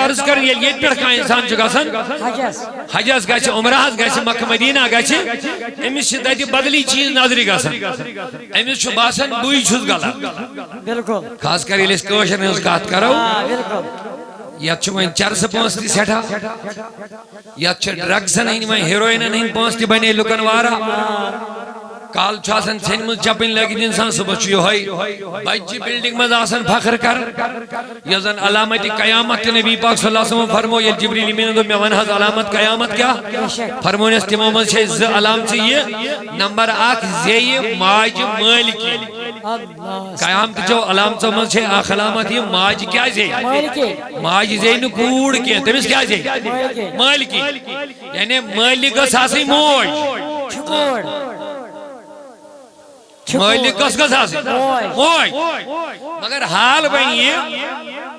عرض کر یہ پڑھ کا انسان جو گسن حجاز گھس عمرہس گھس مکہ مدینہ گھس امس تتہ بدلی چیز نظری گسن امس باسان بوئی چھس غلط خاص کر ییٚلہِ أسۍ کٲشرٮ۪ن ہٕنٛز کتھ کرو یتھ وۄنۍ چرسہٕ پونٛسہٕ تہِ سٮ۪ٹھاہ یتھ چھِ ڈرگسن ہٕنٛدۍ وۄنۍ ہیروینن ہٕنٛدۍ پونٛسہٕ تہِ بنے لُکن واریاہ کال چھُ آسان ژھیٚنمٕژ چپٕنۍ لٲگِتھ انسان صبحس چھُ یِہوٚے بجہِ بلڈنگ منٛز آسان فخر کر یۄس زن علامتِ قیامت تہِ نبی پاک صلی اللہ علیہ وسلم فرمو ییٚلہِ جبریٖل امیٖنن دوٚپ مےٚ ون حظ علامت قیامت کیٛاہ فرمونس تِمو منٛز چھِ زٕ علامژٕ یہِ نمبر اکھ زیٚیہِ ماجہِ مٲلۍ کِنۍ قیامتٕچو علامژو منٛز چھِ اکھ علامت یہِ ماجہِ کیٛاہ زیٚیہِ ماجہِ زیٚیہِ نہٕ کوٗر کینٛہہ تٔمِس کیٛاہ زیٚیہِ مٲلۍ کِنۍ یعنی مٲلِک گٔژھ آسٕنۍ موج مٲلِک کۄس گٔژھ آسٕنۍ موج مگر حال بنہِ یہِ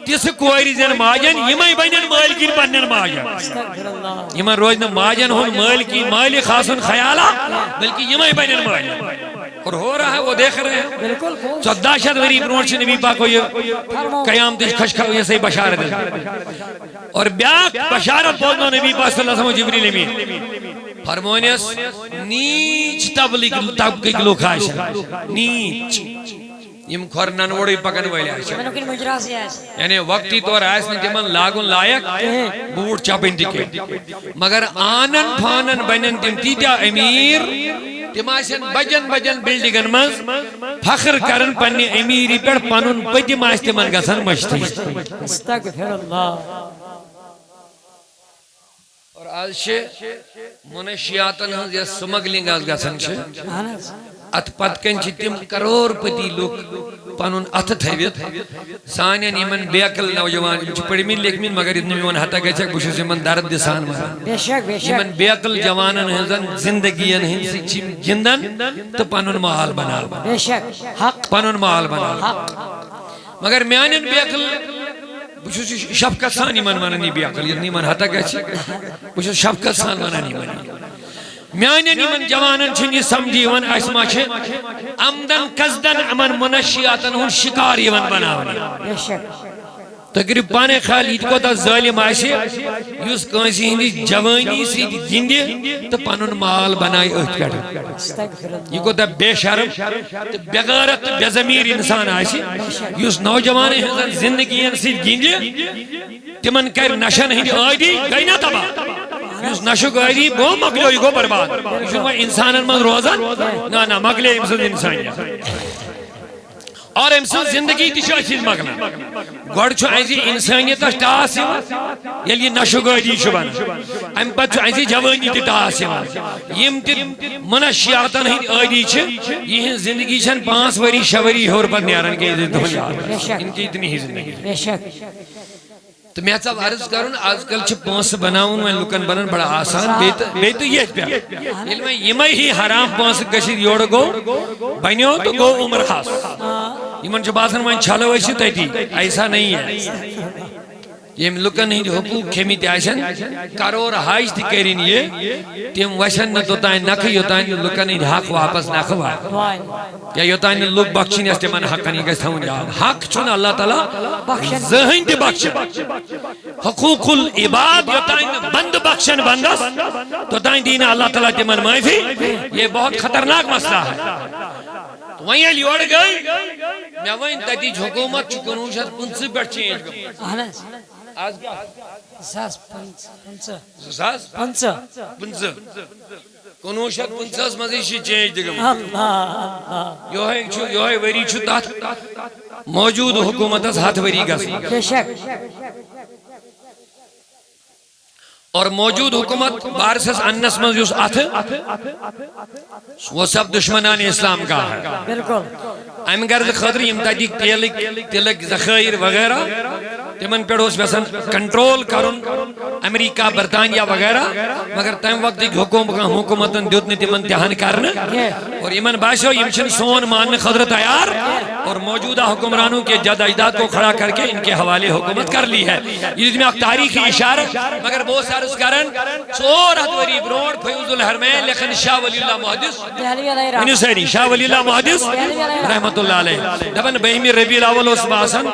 تِژھٕ کورِ زٮ۪ن ماجٮ۪ن یِمے بنن مٲلکِن پننٮ۪ن ماجٮ۪ن یِمن روزِ نہٕ ماجٮ۪ن ہُنٛد مٲلکِن مٲلِک آسُن خیالہ بلکہ یِمے بنن مٲلِک اور ہو رہا ہے وہ دیکھ رہے ہیں 1400 ؤری برونٛٹھ چھِ نبی پاکو یہِ قیامتٕچ خۄشخبری یہ صحیح بشارت اور بیاکھ بشارت بوزنو نبی پاک صلی اللہ علیہ وسلم جبریل امین فرمونس نیچ طبقٕکۍ لُکھ آسن نیچ یم کھۄر ننوڑٕے پکن وٲلۍ آسن یعنی وقتی طور آسہِ نہٕ تِمن لاگُن لایق بوٗٹھ چپٕنۍ تہِ کینٛہہ مگر آنن فانن بنن تِم تیٖتیٛاہ أمیٖر تِم آسن بجن بجن بلڈنگن منٛز فخر کرن پننہِ أمیٖری پٮ۪ٹھ پنُن پٔتِم آسہِ تِمن گژھان مٔشتٕے اور آز چھِ منشیاتن ہٕنٛز یۄس سمگلنگ آز گژھان چھِ اتھ پتہٕ کَنۍ چھِ تِم کرور پتی لُکھ پنُن اتھٕ تھٲوِتھ سانٮ۪ن یِمن بے عقل نوجوان یِم چھِ پٔرمٕتۍ لیکھمٕتۍ مگر ییٚتہِ نہٕ میون حتا گژھٮ۪کھ بہٕ چھُس یِمن دردِ سان ونان یِمن بے عقل جوانن ہٕنٛزن زندگین ہٕنٛدۍ سۭتۍ چھِ یِم گِنٛدان تہٕ پنُن مال بناوان پنُن مال بناوان مگر میانٮ۪ن بے عقل بہٕ چھُس یہِ شفقت سان یِمن ونان یہِ بے عقل ییٚلہِ نہٕ یِمن حتا گژھِ بہٕ چھُس شفقت سان ونان یِمن میانٮ۪ن یِمن جوانن چھُنہٕ یہِ سمجھی یِوان اسہِ ما چھِ عمدن قصدن یِمن منشیاتن ہُنٛد شکار یِوان بناونہٕ تُہۍ کٔرِو پانے خیال یہِ تہِ کوتاہ ظٲلِم آسہِ یُس کٲنٛسہِ ہٕنٛدِ جوٲنی سۭتۍ گِنٛدِ تہٕ پنُن مال بنایہِ أتھۍ پٮ۪ٹھ یہِ کوتاہ بے شرم تہٕ بے غیرت تہٕ بے ضمیٖر انسان آسہِ یُس نوجوانن ہٕنٛزن زندگین سۭتۍ گِنٛدِ تِمن کرِ نشن ہٕنٛدۍ عٲدی گٔے نا تباہ یُس نشُک عٲدی گوٚو مۄکلیو یہِ گوٚو برباد یہِ چھُنہٕ وۄنۍ انسانن منٛز روزان نہ مۄکلے أمۍ سٕنٛز انسانیت اور أمۍ سٕنٛز زندگی تہِ چھِ أتھۍ سۭتۍ مۄکلان گۄڈٕ چھُ اَسہِ انسٲنیتس ٹاس یِوان ییٚلہِ یہِ نشُک عٲدی چھُ بنان امہِ پتہٕ چھُ اَسہِ جوٲنی تہِ ٹاس یِوان یِم تہِ منشیاتن ہٕنٛدۍ عٲدی چھِ یِہنٛز زندگی چھنہٕ 5 ؤری 6 ؤری ہیوٚر پتہٕ نیران کینٛہہ تُہُنٛد یاد ان کی اتنی ہی زندگی تو میں ژاو عرض کرُن آز کل چھِ پونٛسہٕ بناوُن وۄنۍ لُکن بنان بڑا آسان بیٚیہِ تہٕ ییٚتہِ پٮ۪ٹھ ییٚلہِ وۄنۍ یِمے ہی حرام پونٛسہٕ گٔژھِتھ یورٕ گوٚو بنیو تہٕ گوٚو عمرہس یِمن چھُ باسان وۄنۍ چھلو أسۍ یہِ تٔتی ایسا نہیں ہے ییٚمۍ لُکن ہٕنٛدۍ حقوٗق کھیٚمٕتۍ آسن کرور حج تہِ کٔرِنۍ یہِ تِم وسن نہٕ توٚتانۍ نکھٕ یوٚتانۍ نہٕ لُکن ہٕنٛدۍ حق واپس نکھٕ واتن یا یوٚتانۍ نہٕ لُکھ بخشِنۍ اَسہِ تِمن حقن یہِ گژھِ تھاوُن یاد حق چھُنہٕ اللہ تعالیٰ زٕہٕنۍ تہِ بخشان حقوٗق العباد یوٚتانۍ نہٕ بنٛدٕ بخشن بنٛدس توٚتانۍ دی نہٕ اللہ تعالیٰ تِمن معٲفی یہ بہت خطرناک مسئلہ ہے وۄنۍ ییٚلہِ یورٕ گٔے مےٚ وۄنۍ تتِچ حکوٗمت چھِ 1950 پٮ۪ٹھ چینج گٔمٕژ آز 1950 منٛزٕے چھِ چینج تہِ گٔمٕژ یِہوٚے ؤری چھُ تتھ موجوٗد حکوٗمتس 100 ؤری گژھان اور موجود حکومت بارسس انس منٛز یُس وہ سب دشمنان اسلام کا ہے امہِ غرضہٕ خٲطرٕ یِم تتِکۍ تِلٕکۍ ذخٲیر وغیرہ تِمن پٮ۪ٹھ اوس یژھان کنٹرول کرُن امریکہ برطانیہ وغیرہ مگر تمہِ وقتٕکۍ حکوٗمتن دیُت نہٕ تِمن تہِ ہن کرنہٕ اور یِمن باسیو یِم چھِنہٕ سون ماننہٕ خٲطرٕ تیار اور موجودہ حکمرانوں کے جد اجداد کو کھڑا کر کے ان کے حوالے حکومت کر لی ہے یہ دیت میں اکھ تاریخی اشارہ مگر بہت سارے کرن 400 ؤری برونٛٹھ فیوض الحرمین لیکن شاہ ولی اللہ محدث حسینی شاہ ولی اللہ محدث رحمت اللہ علیہ دپن 12 ربیع الاول اوس باسان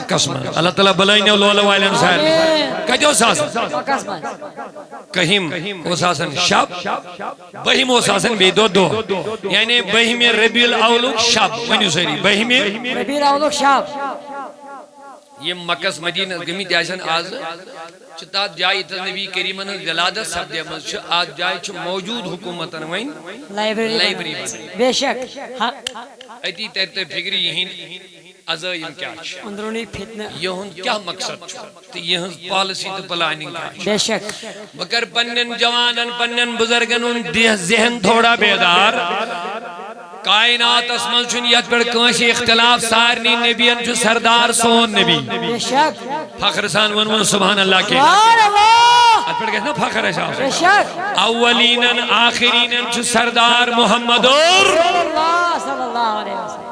مکس من اللہ تعالیٰ بلائنیو لولو والین سائر کجو ساسن مکس من کہیم وہ ساسن شب بہیم وہ ساسن بے دو دو یعنی بہیم ربیع الاولک شب ونیو سیری بہیم ربیع الاولک شب یہ مکس مدینہ گمی تیاشن آز چتات جائی تر نبی کریمن ولادت سب دے مز آج جائی چھ موجود حکومتن وین لائبری بے شک ایتی تیرتے فکری یہین ازائیم کیا چھو اندرونی فتنہ یہن کیا مقصد چھو تو یہن پالیسی تو پلاننگ کیا چھو بے شک مگر پنن جوانن پنن بزرگن ان ذہن تھوڑا بیدار کائنات اسمان چون یت پر کنشی اختلاف سارنی نبیان جو سردار سون نبی بے شک فخر سان ون سبحان اللہ کے سبحان اللہ ات پر کہنا فخر ہے بے شک اولینن آخرینن جو سردار محمد اور صلی اللہ علیہ وسلم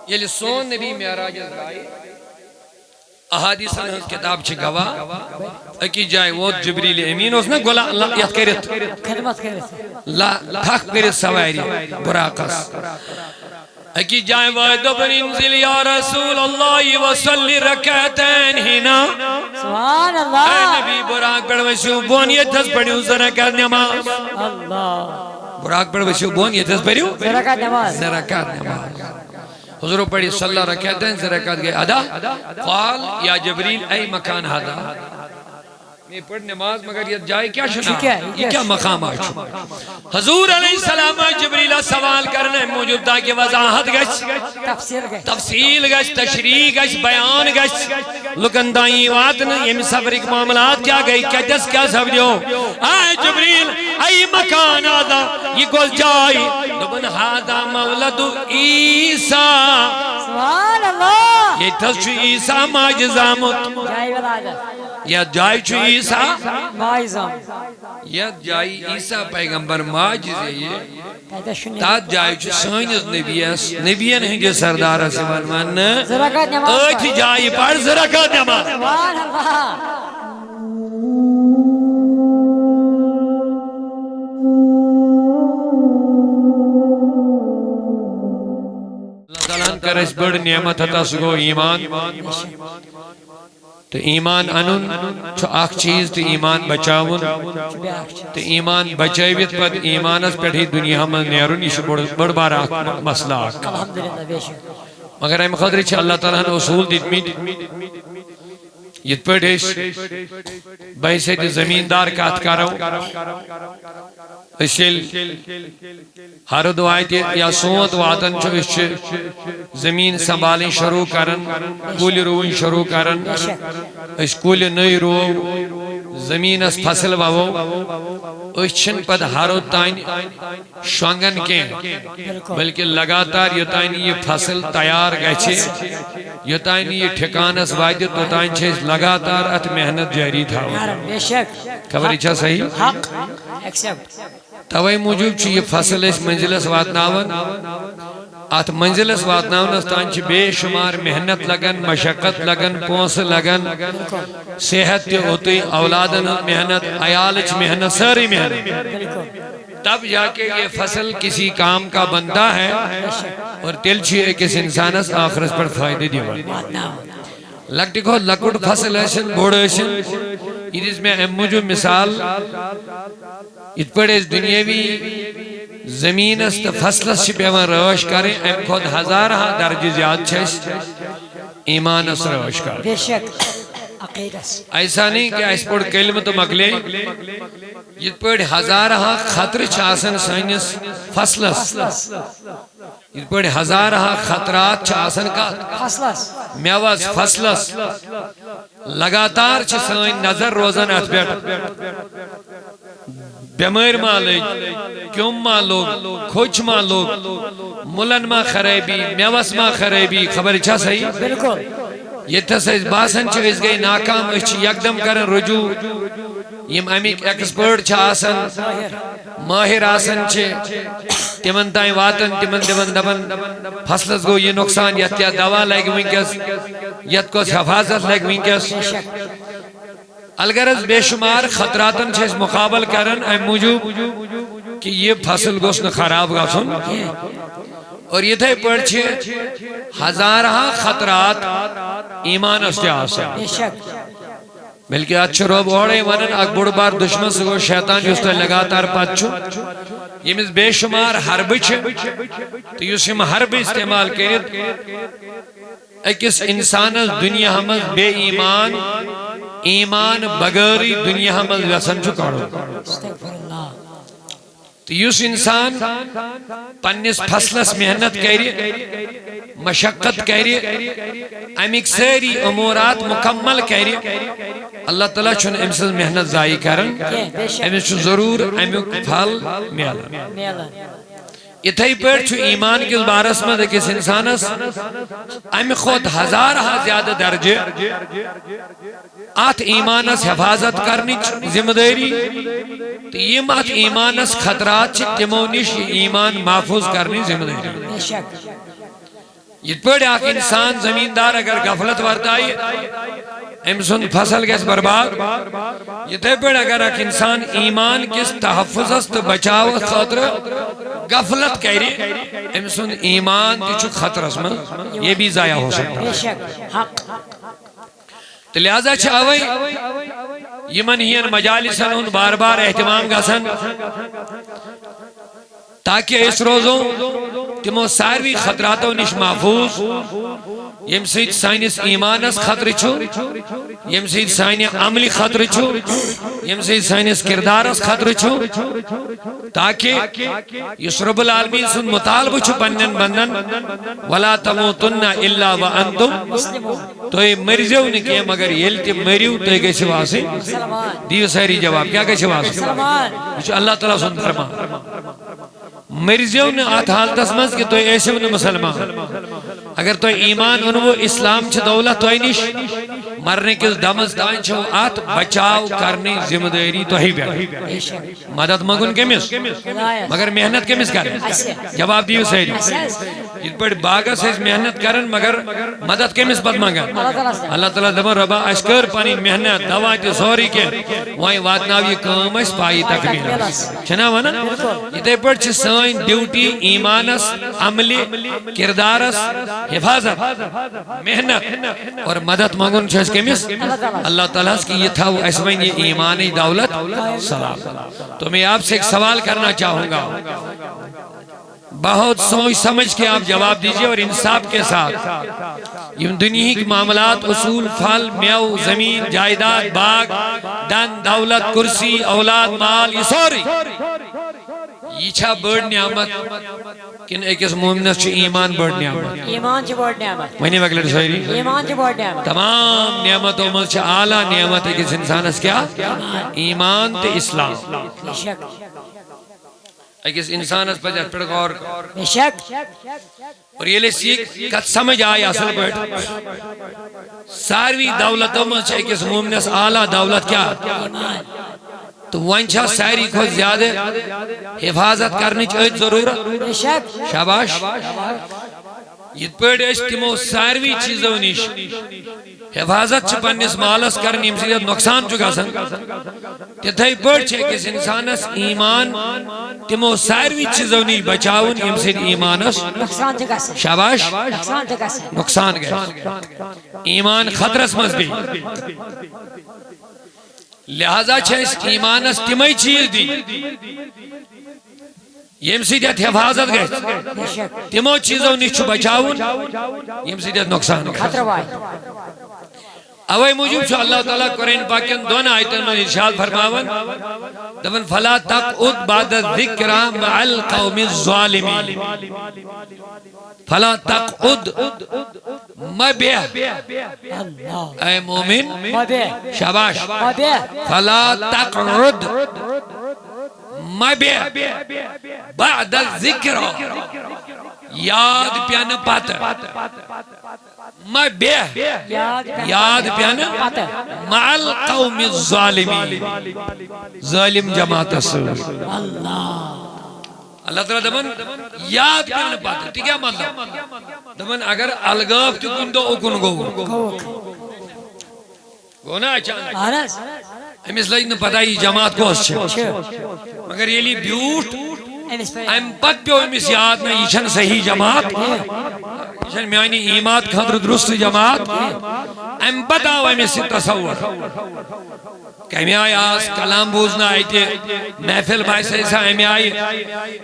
یہ سون نبی معراج ازرائی احادیث انہز کتاب چھ گواہ اکی جائے وہ جبریل امین اس نے گولا اللہ یت کرت خدمت کرت لا حق کرت سوائری براقص اکی جائے وعدو بن انزل یا رسول اللہ وصلی رکعتین ہینا سبحان اے اللہ نبی براق بڑھ وشو بون یہ دس پڑھیو زرکات نماز اللہ براق بڑھ وشو بون یہ دس پڑھیو زرکات نماز زرکات نماز حضور پڑھی صلی اللہ رکعتین زرکات گئے ادا قال یا جبریل ای مکان ہادا میں پڑھ نماز مگر یہ جائے کیا شنا یہ کیا مقام آج حضور علیہ السلام جبریلہ سوال کرنے موجود تھا کہ وضاحت گش تفصیل گش تشریح گش بیان گش لکندائی واتن یہ صبرک معاملات کیا گئی کیا جس کیا سمجھو آئے جبریل ای مکان آدھا یہ گل جائی دبن ہادا مولد عیسیٰ سبحان اللہ یہ تھس چھو عیسیٰ ماجزامت جائی ولادت یا جائی چھو عیسیٰ مائزم یا جائی عیسیٰ پیغمبر ماجز ہے یہ تات جائی چھو سائنس نبیان ہیں جو سردار سبحان من زرکات نماز ایک جائی پر زرکات نماز سبحان اللہ کرش بڑ نعمت ہتا سگو ایمان تو ایمان انن چھو آخ چیز تو ایمان بچاون تو ایمان بچائیویت پر ایمان اس پیٹھی دنیا میں نیرون یہ بڑ بار مسئلہ آکھ الحمدللہ بے شک مگر ایم خدری چھے اللہ تعالیٰ نے اصول دیت یہ پیٹھیش بھائی سے زمیندار کات کارو اسل ہر دعائیت یا سونت واتن چھو اس زمین سنبھالیں شروع کرن کول روین شروع کرن اس کول نئی رو زمین اس فصل وو اس چھن پد ہارو تائن شونگن کے بلکہ لگاتار یہ تائن یہ فصل تیار گئے یہ تائن یہ ٹھکان اس وائد تو تائن چھے لگاتار ات محنت جاری تھا بے شک خبری چھا صحیح حق ایکسپٹ توائی موجود چھو یہ فصل اس منزلس واتناون آت منزلس واتناون اس تانچ بے شمار محنت لگن مشقت لگن پونس لگن صحت تی ہوتی اولادن محنت عیالچ محنت ساری محنت تب جا کے یہ فصل کسی کام کا بندہ ہے اور تل چھئے کس انسان اس آخرس پر فائدے دیوا لگتی کو لکوٹ فصل ایسن بوڑ ایسن اس میں امجو مثال ات پر اس دنیاوی زمین است فصل اس پیوان روش کریں ام خود ہزارہ درج زیاد چھس ایمان اس روش کریں بے شک عقیدس ایسا نہیں کہ اس پر کلمت مکلے ات پر ہزارہ خطر چاسن سائنس فصل اس ات پر ہزارہ خطرات چاسن کا میواز فصل اس لگاتار چھ سائن نظر روزن ات بیٹ بیمار ماں لگ کیوں ماں لوگ کھوچ ماں لوگ ملن ماں خریبی میوس ماں خریبی خبر چھا صحیح بالکل یہ تھا اس باسن چھو اس گئی ناکام اس یکدم کرن رجوع یم امیک ایکسپرٹ چھا آسن ماہر آسن چھے تیمن تائیں واتن تیمن دبن فصلس گو یہ نقصان یت یا دوا لگ ونکس یت کو حفاظت لگ ونکس الگرز بے شمار خطراتن چھے اس مقابل کرن اے موجود کہ یہ فصل گوشن خراب گا سن اور یہ تھے پڑھے ہزارہ خطرات ایمان استے آسان بے شک بلکہ اچھا روب اوڑے ونن اک بڑ بار دشمن سگو شیطان جس تو لگاتار پچھو یمس بے شمار حرب چھ تو یس یم حرب استعمال کرت اکس انسان دنیا ہم بے ایمان ایمان بغیری دنیا ہم وسن چھ کڑو استغفر اللہ تو یس انسان پنس فصلس محنت کری مشقت کری امیک ساری امورات مکمل کری اللہ تعالیٰ چھن امس محنت ضائع کرن امس چھ ضرور امیک پھل میلان اتھائی پر چھو ایمان کس بارس میں کس انسانس امی خود ہزارہ زیادہ درجے آت ایمانس حفاظت کرنی ذمہ داری تو یم آت ایمانس خطرات چھ تمونش ایمان محفوظ کرنی ذمہ داری بے شک یہ پڑھ آک انسان زمیندار اگر غفلت ورتائی امسن فصل گیس برباد یہ تے پڑھ اگر ایک انسان ایمان کس تحفظ است بچاو خاطر غفلت کری امسن ایمان تیچو خطر اس میں یہ بھی ضائع ہو سکتا بے شک حق تو لہذا چاہوئی یمن ہین مجالسن ان بار بار اہتمام گسن تاکہ اس روزوں تمو ساروی خطراتوں نش محفوظ یم سید سائنس ایمانس خطر چھو یم سید سائنس عملی خطر چھو یم سید سائنس کردارس خطر چھو تاکہ یس رب العالمین سن مطالب چھو پنن بندن وَلَا تَمُوتُنَّ إِلَّا وَأَنْتُمْ تو یہ مرزیو نکے مگر یلتی مریو تو یہ کیسے واسے دیو سہری جواب کیا کیسے واسے اللہ تعالیٰ سن فرما مرزیو نے آت حالت اسمز کہ تو ایسے انہوں مسلمان اگر تو ایمان انہوں اسلام چھ دولت تو اینش مرنے کس دمز دائن چھو آت بچاؤ کرنے ذمہ داری تو ہی بیٹھ مدد مگن کمیس مگر محنت کمیس کریں جواب دیو سہری جن پر باغا سے محنت کرن مگر مدد کمیس بد مگن اللہ تعالیٰ دمر ربا اشکر پانی محنت دوائیت سوری کے وہاں واتناوی کام اس پائی تکمیل چھنا وانا یہ تے پر چھ سائن ڈیوٹی ایمانس عملی کردارس حفاظت محنت اور مدد مانگن چھو اس کے مس اللہ تعالیٰ کی یہ تھا وہ اسمین یہ ایمانی دولت سلام تو میں آپ سے ایک سوال کرنا چاہوں گا بہت سوچ سمجھ کے آپ جواب دیجئے اور انصاف کے ساتھ یہ دنیا کی معاملات اصول پھل میو زمین جائیداد باغ دن دولت کرسی اولاد مال یہ سوری یہ چھا بڑھ نعمت کن ایک اس مومنس چھو ایمان بڑھ نعمت ایمان چھو بڑھ نعمت وہی وقلر سوئری ایمان چھو بڑھ نعمت تمام نعمتوں میں چھا اعلیٰ نعمت ہے کس انسان اس کیا ایمان تے اسلام بے شک ایک اس انسان اس پر جات غور بے شک اور یہ لئے سیکھ کت سمجھ آئی اصل بیٹھ ساروی دولتوں میں چھا ایک اس مومنس اعلیٰ دولت کیا تو وانچہ ساری کو زیادہ حفاظت کرنی چاہیے ضرورت شاباش یہ پیڑے اشتمو ساروی چیزوں نیش حفاظت چھ پنیس مالس کرنی امسیدت نقصان چکا سن تیتھائی پیڑ چھے کس انسانس ایمان تمو ساروی چیزوں نیش بچاون امسید ایمانس نقصان چکا سن شاباش نقصان گئے ایمان خطرس مزبی لہذا چھے اس ایمانس تمہیں چیز دی یم سیدیت حفاظت گئے تمو چیزوں نیچو بچاون یم سیدیت نقصان گئے اوے موجود چھو اللہ تعالیٰ قرآن پاکن دون آیتن میں ارشاد فرماون دفن فلا تقعد بعد الذکر مع القوم الظالمین فلا تقعد مبیع اے مومن شاباش فلا تقعد مبیع بعد الذکر یاد پیان پاتا مبیع یاد پیان مع القوم الظالمین ظالم جماعت سور اللہ تعالیٰ دمن یاد پیان پاتا ٹھیک ہے مطلب دمن اگر الگاف تو کن دو اکن گو گونا اچانک ہم اس لئے پتہ ہی جماعت کو اس چھے مگر یہ لی بیوٹ ام پت پیو امس یاد نا یہ چھن صحیح جماعت یہ چھن میانی ایمات خاطر درست جماعت ام پت آو امس تصور کمی آئی آس کلام بوزنا آئی تے محفل بائی سیسا امی آئی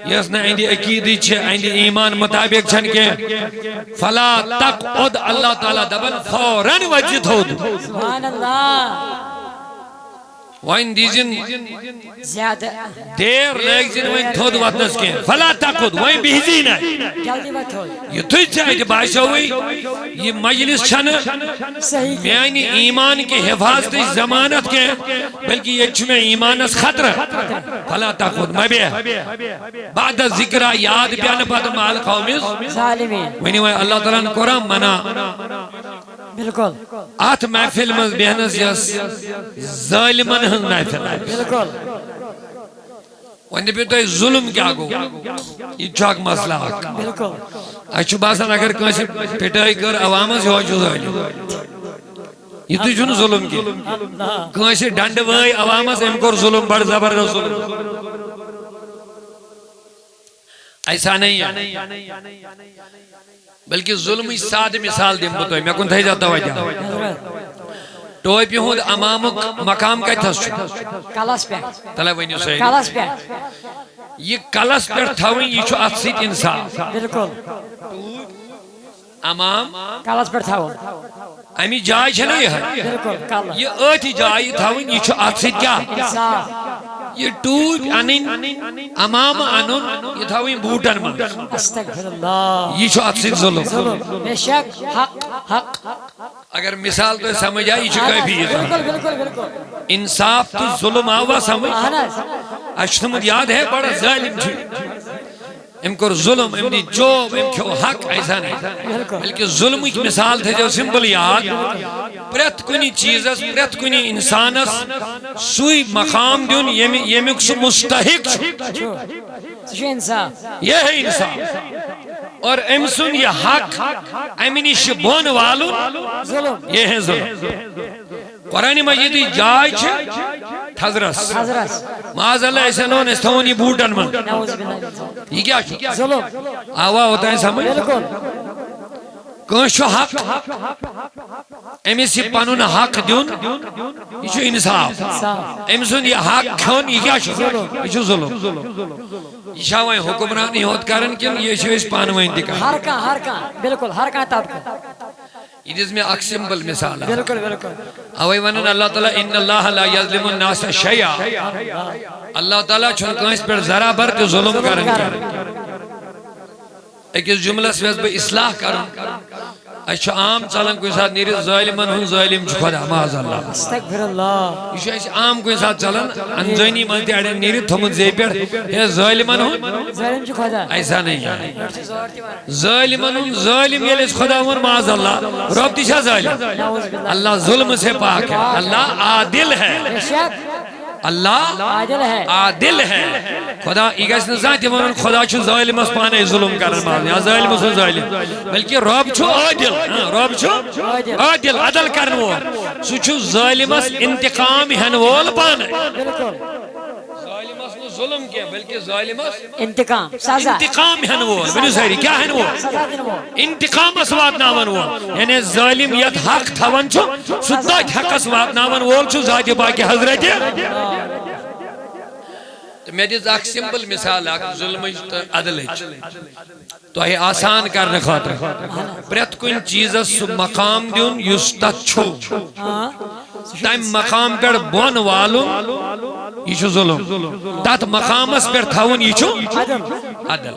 یس نا اندی عقیدی چھے اندی ایمان مطابق چھن کے فلا تقعد اللہ تعالیٰ دبن فوراً وجد ہو دو سبحان اللہ وائن دیزن زیادہ دیر لیگزن وائن تھود واتنس کے فلا تقعد وائن بہزین ہے جلدی وقت ہو یہ تو چاہیے باشا ہوئی یہ مجلس چھن صحیح میانی ایمان کے حفاظت ضمانت کے بلکہ یہ چھنے ایمان اس خطر فلا تقعد مبی بعد ذکرہ یاد بیان بعد مال قومیز ظالمین وینی وائن اللہ تعالیٰ نے قرآن منا بالکل آت محفل مز بیانس یس ظالمن ہن محفل بالکل وندی پہ تو ظلم کیا گو یہ چاک مسئلہ بالکل اچھو باسان اگر کنسی پٹائی کر عوامس ہو جو ظالم یہ تو جن ظلم کی کنسی ڈنڈ وائی عوامس امکور ظلم بڑھ زبردست ظلم ایسا نہیں ہے بلکہ ظلمی ساد مثال دیم بتوئی میں کن تھے جاتا ہوا جا ٹوئی پی ہوں امامک مقام کا تھا کلاس پہ تلے وینیو صحیح کلاس پہ یہ کلس پر تھاویں یہ چھو اتسیت انسان بالکل امام کلاس پر تھاو امی جائے چھے نہیں ہے بالکل کلاس یہ آتی جائے تھاویں یہ چھو اتسیت کیا انصاف یہ ٹوٹ انین امام انن یہ تھاویں بوٹن من استغفر اللہ یہ چھو اتسیت ظلم ظلم بے شک حق اگر مثال تو سمجھ آئی چھو کیفیت بالکل بالکل بالکل انصاف تو ظلم آوا سمجھ آناز اشتمت یاد ہے بڑا ظالم چھو امکور ظلم امنی جوب امکو حق ایسا نہیں بلکہ ظلم ایک مثال تھے جو سمپل یاد پریت کنی چیزس پریت کنی انسانس سوئی مقام دیون یمیک سو مستحق چھو انصاف یہ ہے انصاف اور امسن یہ حق امنی شبون والو ظلم یہ ہے ظلم قرآن مجیدی جائے چھے تھزرس معاذ اللہ ایسے لون استھونی بوٹن من نعوذ باللہ یہ کیا چھو ظلم آوا ہوتا ہے سمجھ بالکل کنشو حق امیسی پانون حق دیون یہ چھو انصاف امسن یہ حق کھون یہ کیا چھو یہ چھو ظلم یہ شاوائیں حکمرانی ہوت کرن کن یہ چھو اس پانوائیں دکھا ہر کان بالکل ہر کان طبقہ یہ جس میں ایک سمبل مثال ہے بالکل بالکل اوہی ونن اللہ تعالیٰ ان اللہ لا یظلم الناس شیعہ اللہ تعالیٰ چھن کنس پر ذرا بر تو ظلم کرن ایک اس جملہ سے بے اصلاح کرن اچھا عام چلن کوئی ساتھ نیری ظالمن ہن ظالم چھو خدا معاذ اللہ استغفر اللہ یہ ایسے عام کوئی ساتھ چلن انزینی ملتی اڑے نیری تھمت زی پر یہ ظالمن ہن ظالم چھو خدا ایسا نہیں ہے ظالمن ہن ظالم یہ لیس خدا ہن معاذ اللہ رب دیشا ظالم اللہ ظلم سے پاک ہے اللہ عادل ہے اللہ عادل ہے خدا ایگاس نزاتی ونن خدا چھو ظالم اس پانے ظلم کرن ماز یا ظالم اس ظالم بلکہ رب چھو عادل رب چھو عادل عدل کرن وہ سو چھو ظالم اس انتقام ہن وول پانے ظالم اس نے ظلم کیا بلکہ ظالم اس انتقام سزا انتقام ہن وول بنو سہری کیا ہن وہ انتقام اس وات ناون وہ یعنی ظالم یت حق تھون چھو سدات حق اس وات ناون وول چھو ذات باقی حضرت میں دیز اک سمبل مثال اک ظلم عدل تو ہے آسان کرنے خاطر پریت کن چیز سو مقام دیون یس تت چھو تیم مقام پر بون والون یہ چھو ظلم تات مقام اس پر تھاون یہ چھو عدل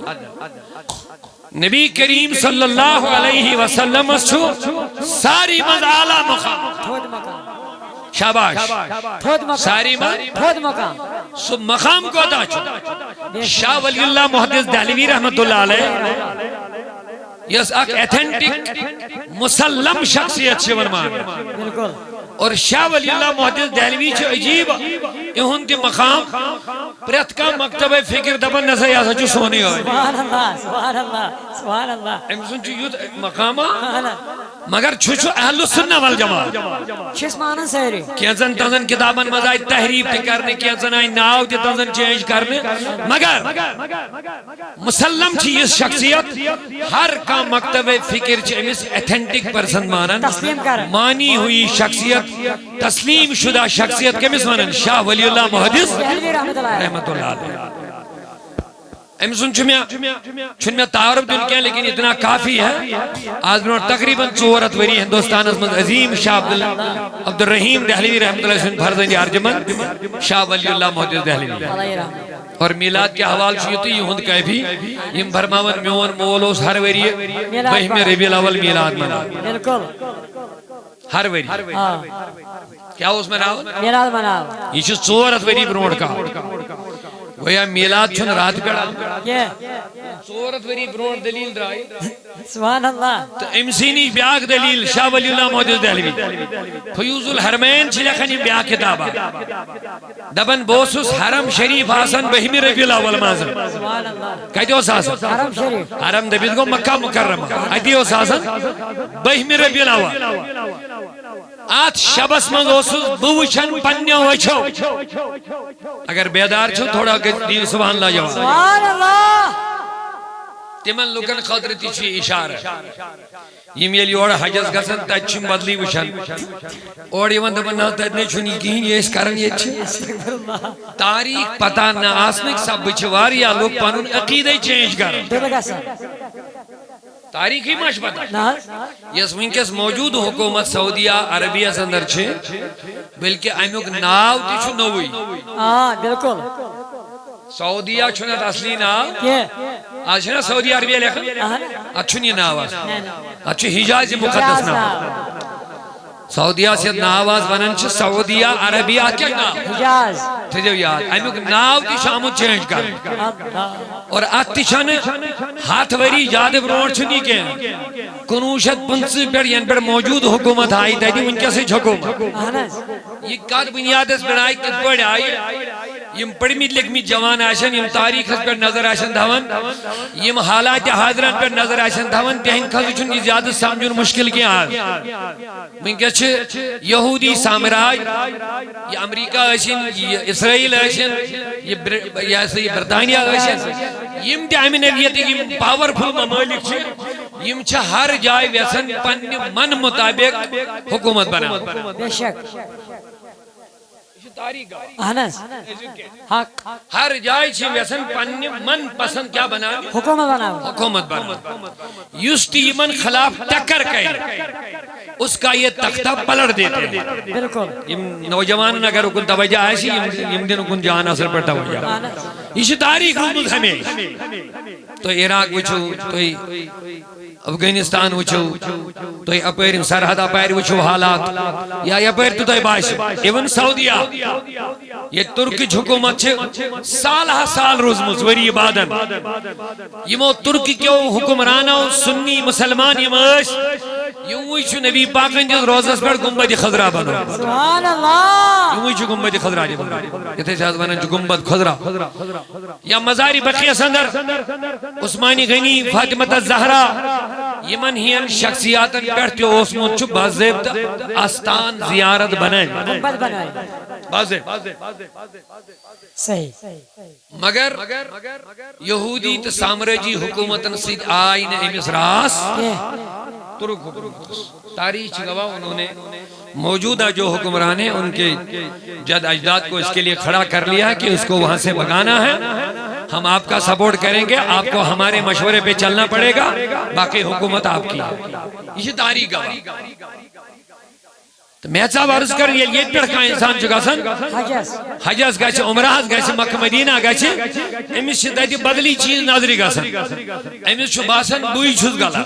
نبی کریم صلی اللہ علیہ وسلم اس چھو ساری مز اعلیٰ مقام شاباش ساری مقام سو مقام کو ادا چھو شاہ ولی اللہ محدث دہلوی رحمت اللہ علیہ یس اک ایتھنٹک مسلم شخصیت سے ورمان اور شاہ ولی اللہ محدث دہلوی چھو عجیب یہون تی مقام پریت کا مکتب فکر دبن نسا یا سچو سونی ہوئی سبحان اللہ سبحان اللہ سبحان اللہ امسن چھو یود مقامہ مگر چھو اہل سنہ والجماعت چھس مانن ساری کینزن تنزن کتابن مز آئی تحریف تہ کرنے کینزن آئی ناو تہ تنزن چینج کرنے مگر مسلم چھ یہ شخصیت ہر کا مکتب فکر چھ امس ایتھنٹک پرسن مانن تسلیم کر مانی ہوئی شخصیت تسلیم شدہ شخصیت کمس مانن شاہ ولی اللہ محدث دہلوی رحمت اللہ علیہ ام سن چھن میں تعارف دن کیا لیکن اتنا کافی ہے آج برو تقریباً 4 وری ہندوستان من عظیم شاہ عبد الرحیم دہلوی رحمت اللہ سن فرزند ارجمند شاہ ولی اللہ محدث دہلوی اور میلاد کے حوال چیتی یہند کیفی یم فرماون میون مول اس ہر وری 12 ربیع الاول میلاد منا بالکل ہر وری کیا اس میں ناو میلاد مناو یہ 4 وری برونٹ کا گویا میلاد چھن رات پڑا 4 وری برونٹ دلیل درائی سبحان اللہ تو امسینی بیاک دلیل شاہ ولی اللہ محدث دہلوی فیوز الحرمین چھلکھنی بیاک کتابا دبن بوسوس حرم شریف آسن 12 ربیع الاول مازن سبحان اللہ کہتے ہو ساسن حرم شریف حرم دبیت کو مکہ مکرمہ آتی ہو ساسن 12 ربیع الاول آت شبس من اوسوس بوچھن پنیو وچھو اگر بیدار چھو تھوڑا دین سبحان اللہ جواب سبحان اللہ تمن لوکن خاطر تی چھ اشارہ یم یل یور حجس گسن تت چھ بدلی وچھن اور یون دپن نہ تت نے چھنی کہین یہ اس کرن یہ چھ تاریخ پتہ نہ آسنک سب چھ واریا لوگ پنن عقیدہ چینج کرن تاریخی مش پتہ یس ونکس موجود حکومت سعودیہ عربیہ اندر چھ بلکہ امیک ناو تی چھ نوئی ہاں بالکل سعودیہ چھنت اصلی ناو آج چھنا سعودیہ عربیہ لکھن اچھن یہ ناو اچھو حجاز مقدس ناو سعودیہ سے ناواز ونن چھ سعودیہ عربیہ کیا ناو حجاز تجھو یاد امیک ناو تی شامت چینج کر اور آتی چھن ہاتھ وری یاد برونٹ چھنی کے 1950 پر ین پر موجود حکومت آئی تیدی ان کیسے حکومت یہ کار بنیاد اس پر آئی کت پر آئی یم پڑھمید لکھمید جوان آشن یم تاریخ اس پر نظر آشن دھون یم حالات حاضران پر نظر آشن دھون تہن خزو چھن زیادہ سمجھن مشکل کی آج من کیا چھ یہودی سامراج یہ امریکہ آشن یہ اسرائیل آشن یہ برطانیہ آشن یم تی امین نویت یم پاورفل ممالک چھ یم چھ ہر جائے ویسن پن من مطابق حکومت بنا بے شک ہر جائے چھ ویسن پن من پسند کیا بنا حکومت بنا حکومت بنا یستی من خلاف ٹکر کہیں اس کا یہ تختہ پلٹ دیتے ہیں بالکل نوجوان اگر اکن توجہ آئیسی یم دن اکن جان اثر پر توجہ یہ تاریخ روز ہمیں تو عراق وچھو تو افغانستان وچھو تو اپیر سرحد اپیر وچھو حالات یا اپیر تو باش ایون سعودیہ یہ ترکی حکومت چھے سالہ سال روزمز وری بادن یمو ترکی کیو حکمرانو سنی مسلمان یماش یموی چھو نبی پاکن جز روزس پر گنبد خضرہ بنو سبحان اللہ یموی چھو گنبد خضرہ بنو یہ تھے شاہد بنن چھو گنبد خضرہ یا مزاری بقیہ سندر عثمانی غنی فاطمت الزہرہ یمن ہین شخصیاتن کرتے اوسمون چھو باضیب آستان زیارت بنائیں گنبد بنائیں باضیب صحیح مگر یہودی تا سامراجی حکومتن سید آئین امس راس ترک حکومت تاریخ گواہ انہوں نے موجودہ جو حکمران ہیں ان کے جد اجداد کو اس کے لیے کھڑا کر لیا کہ اس کو وہاں سے بگانا ہے ہم آپ کا سپورٹ کریں گے آپ کو ہمارے مشورے پہ چلنا پڑے گا باقی حکومت آپ کی یہ تاریخ گواہ تو میں صاحب عرض کر یہ پڑھکا انسان چکا سن حجاز گئے چھے عمراز گئے چھے مکہ مدینہ گئے چھے امیس چھے دیتی بدلی چیز ناظری گا سن امیس چھو باسن بوئی چھوز گالا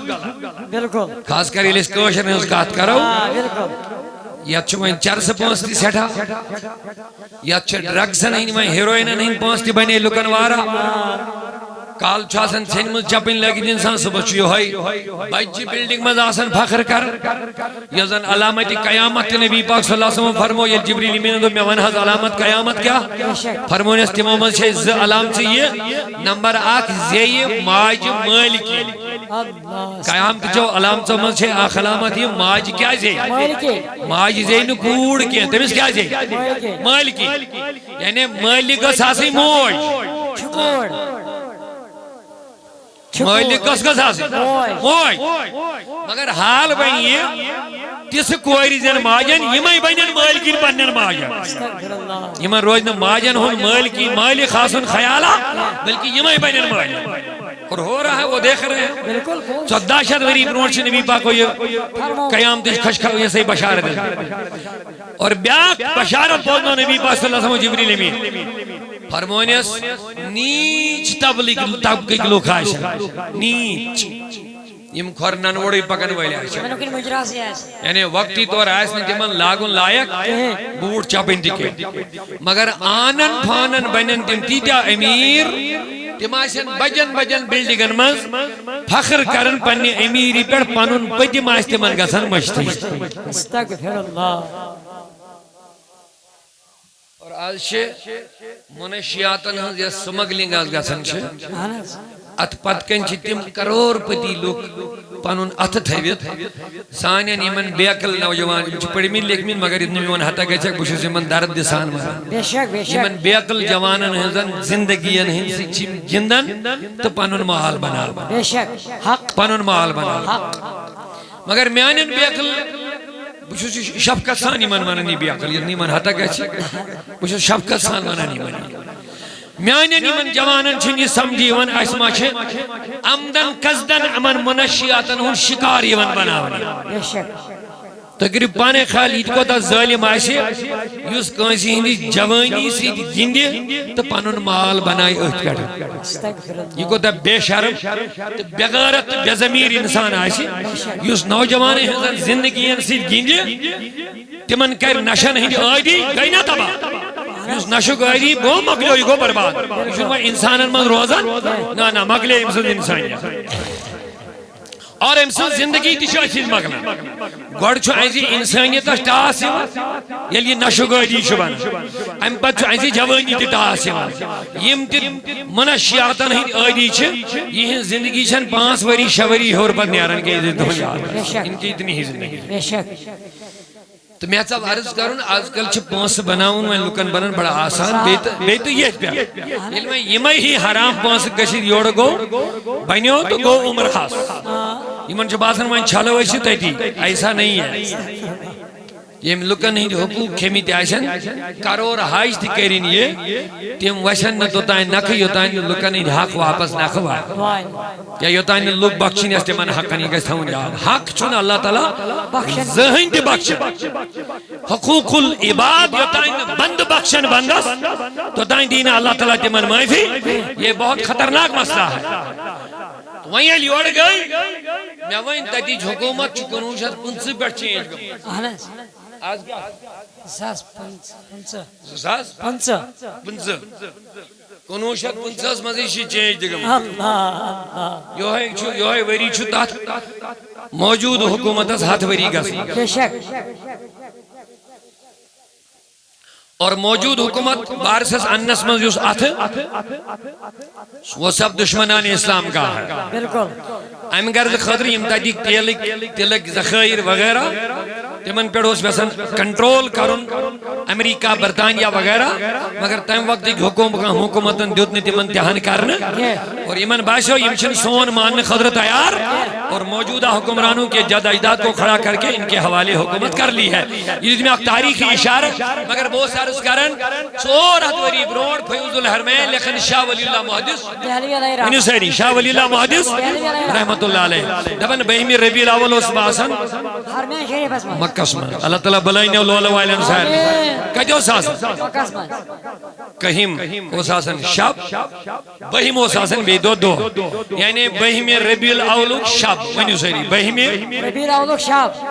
بالکل خاص کر یہ کوشر نے اس کہت کرو یا چھو میں چرس پہنچتی سیٹھا یا چھو ڈرگز نہیں میں ہیروئن نہیں پہنچتی بنے لکن وارا کال چھاسن سین مز چپن لگن انسان صبح یہ بچہ بلڈنگ مز آسن فخر کر یزن علامت قیامت نبی پاک صلی اللہ علیہ وسلم فرمو یہ جبریل امین دو میں ونحض علامت قیامت کیا فرمونیس تمام مز چھے ز علامت یہ نمبر 1 زی ماج مالکی قیامت جو علامت مز چھے آخ علامت یہ ماج کیا زی ماج زی نکوڑ کیا تمس کیا زی مالکی یعنی مالک ساسی موج مالک کس کس آسی موج مگر حال بین یہ تیس کوئی زین ماجن یمائی بینن مالکین پنن ماجن یمن روزن ماجن ہون مالکی مالک خاصن خیالا بلکہ یمائی بینن ماجن اور ہو رہا ہے وہ دیکھ رہے ہیں 14 وری برونچ نبی پاک کو یہ قیامت خشخ یہ صحیح بشارت ہے اور بیاک بشارت بولنا نبی پاک صلی اللہ علیہ وسلم جبریل امین فرمونیس نیچ تبلیغ طبقی لوگ آئیشن نیچ یم کھورنن وڑی پکن والی آئیشن یعنی وقتی طور آئیسن تمن لاگن لائق بوٹ چاپن تکے مگر آنن پھانن بینن تم تیتیا امیر تم آئیسن بجن بجن بلڈنگن مز فخر کرن پنی امیری پر پنن پتم آئیس تمن گسن مشتی استغفر اللہ اور آج چھے منشیاتن ہن یا سمگلنگ آز گسن چھے ات پتکن چھے تم کرور پتی لوگ پانون ات تھیویت سانین یمن بیاکل نوجوان چھے پڑی من لیک من مگر اتنی میون حتا گئے چھے بشو یمن دارد دسان مران یمن بیاکل جوانن ہنزن زندگین ہنسی چھے جندن تو پانون محال بنا پانون محال بنا مگر میانین بیاکل بچو شفقت سان ایمان ماننی بیاکل یہ نیمان حتا گئے چھے بچو شفقت سان ماننی مانی میانین ایمان جوانن چھنی سمجھی ون اسما چھے عمدن قصدن امن منشیاتن ہون شکار ایمان بناونی تقریب پانے خالید کو تا ظالم آئیسے یوز کانسی ہندی جوانی سی گندی تو پانون مال بنائی اہت کر یہ کو تا بے شرم بے غارت بے ضمیر انسان آئیسے یوز نوجوان ہندن زندگی سی گندی تمن کر نشن ہندی آئیدی گئی نا تبا یوز نشو گئی گو مگلوی گو برباد یوز انسانن من روزن نا مگلے امسد انسانی اور امسان زندگی تیشو چیز مگنا گوڑ چھو ایسی انسانیت ٹاس یلی نشو گئی شبان ام پت چھو ایسی جوانی تی ٹاس یم تی منشیاتن ہی آئیدی چھے یہ زندگی چھن 5 وری 6 وری ہور پر نیارن کے دنیا ان کی اتنی ہی زندگی تو میں صاحب عرض کروں آج کل چھے پونس بناؤں میں لکن بنن بڑا آسان بیتو یہ پیا علم یمائی ہی حرام پونس گشید یوڑ گو بینیو تو گو عمر خاص یمن جو باسن وائن چھالو ویسی تیتی ایسا نہیں ہے یہ لکن ہی حقوق کھیمی تی آئیسن کرور ہائش دی کرین یہ تیم وشن نہ توتائن نکھ یوتائن لکن ہی حق واپس نکھوا یا یوتائن لوگ بخشین اس تیمان حق نہیں گئے تھاون جا حق چون اللہ تعالی ذہن دی بخشن حقوق العباد یوتائن بند بخشن بندس توتائن دین اللہ تعالی تیمان معافی یہ بہت خطرناک مسئلہ ہے وہیں علی اوڑ گئی میں وہیں تیتیج حکومت چکنوشت پنس پر چینج گئی آج کیا ساس پنچ پنچ کنوشت پنچاس مزیشی چینج دگم یو ہے وری چھو تات موجود حکومت اس ہاتھ وری گا اور موجود حکومت بارسس انس من جس وہ سب دشمنان اسلام کا ہے ام گرد خطر امتدی تلک ذخائر وغیرہ تمن پر اس ویسن کنٹرول کرن امریکہ برطانیہ وغیرہ مگر تم وقت ایک حکومتن دیوتنی تمن تیہن کرن اور ایمن باشو یمشن سون ماننے خطر تیار اور موجودہ حکمرانوں کے جد اجداد کو کھڑا کر کے ان کے حوالے حکومت کر لی ہے یہ میں ایک تاریخی اشارہ مگر بہت سارے اس کرن سورت وری بروڑ فیوز الحرمین لیکن شاہ ولی اللہ محدث انہوں سیری شاہ ولی اللہ محدث رحمت اللہ علیہ دبن بہمی ربی الاول اس باسن مکس میں اللہ تعالیٰ بلائنے اللہ وائلن سائر کجو ساسن کہیم او ساسن شب بہیم او ساسن بے دو یعنی بہمی ربی الاول شب انہوں سیری بہمی ربی الاول شب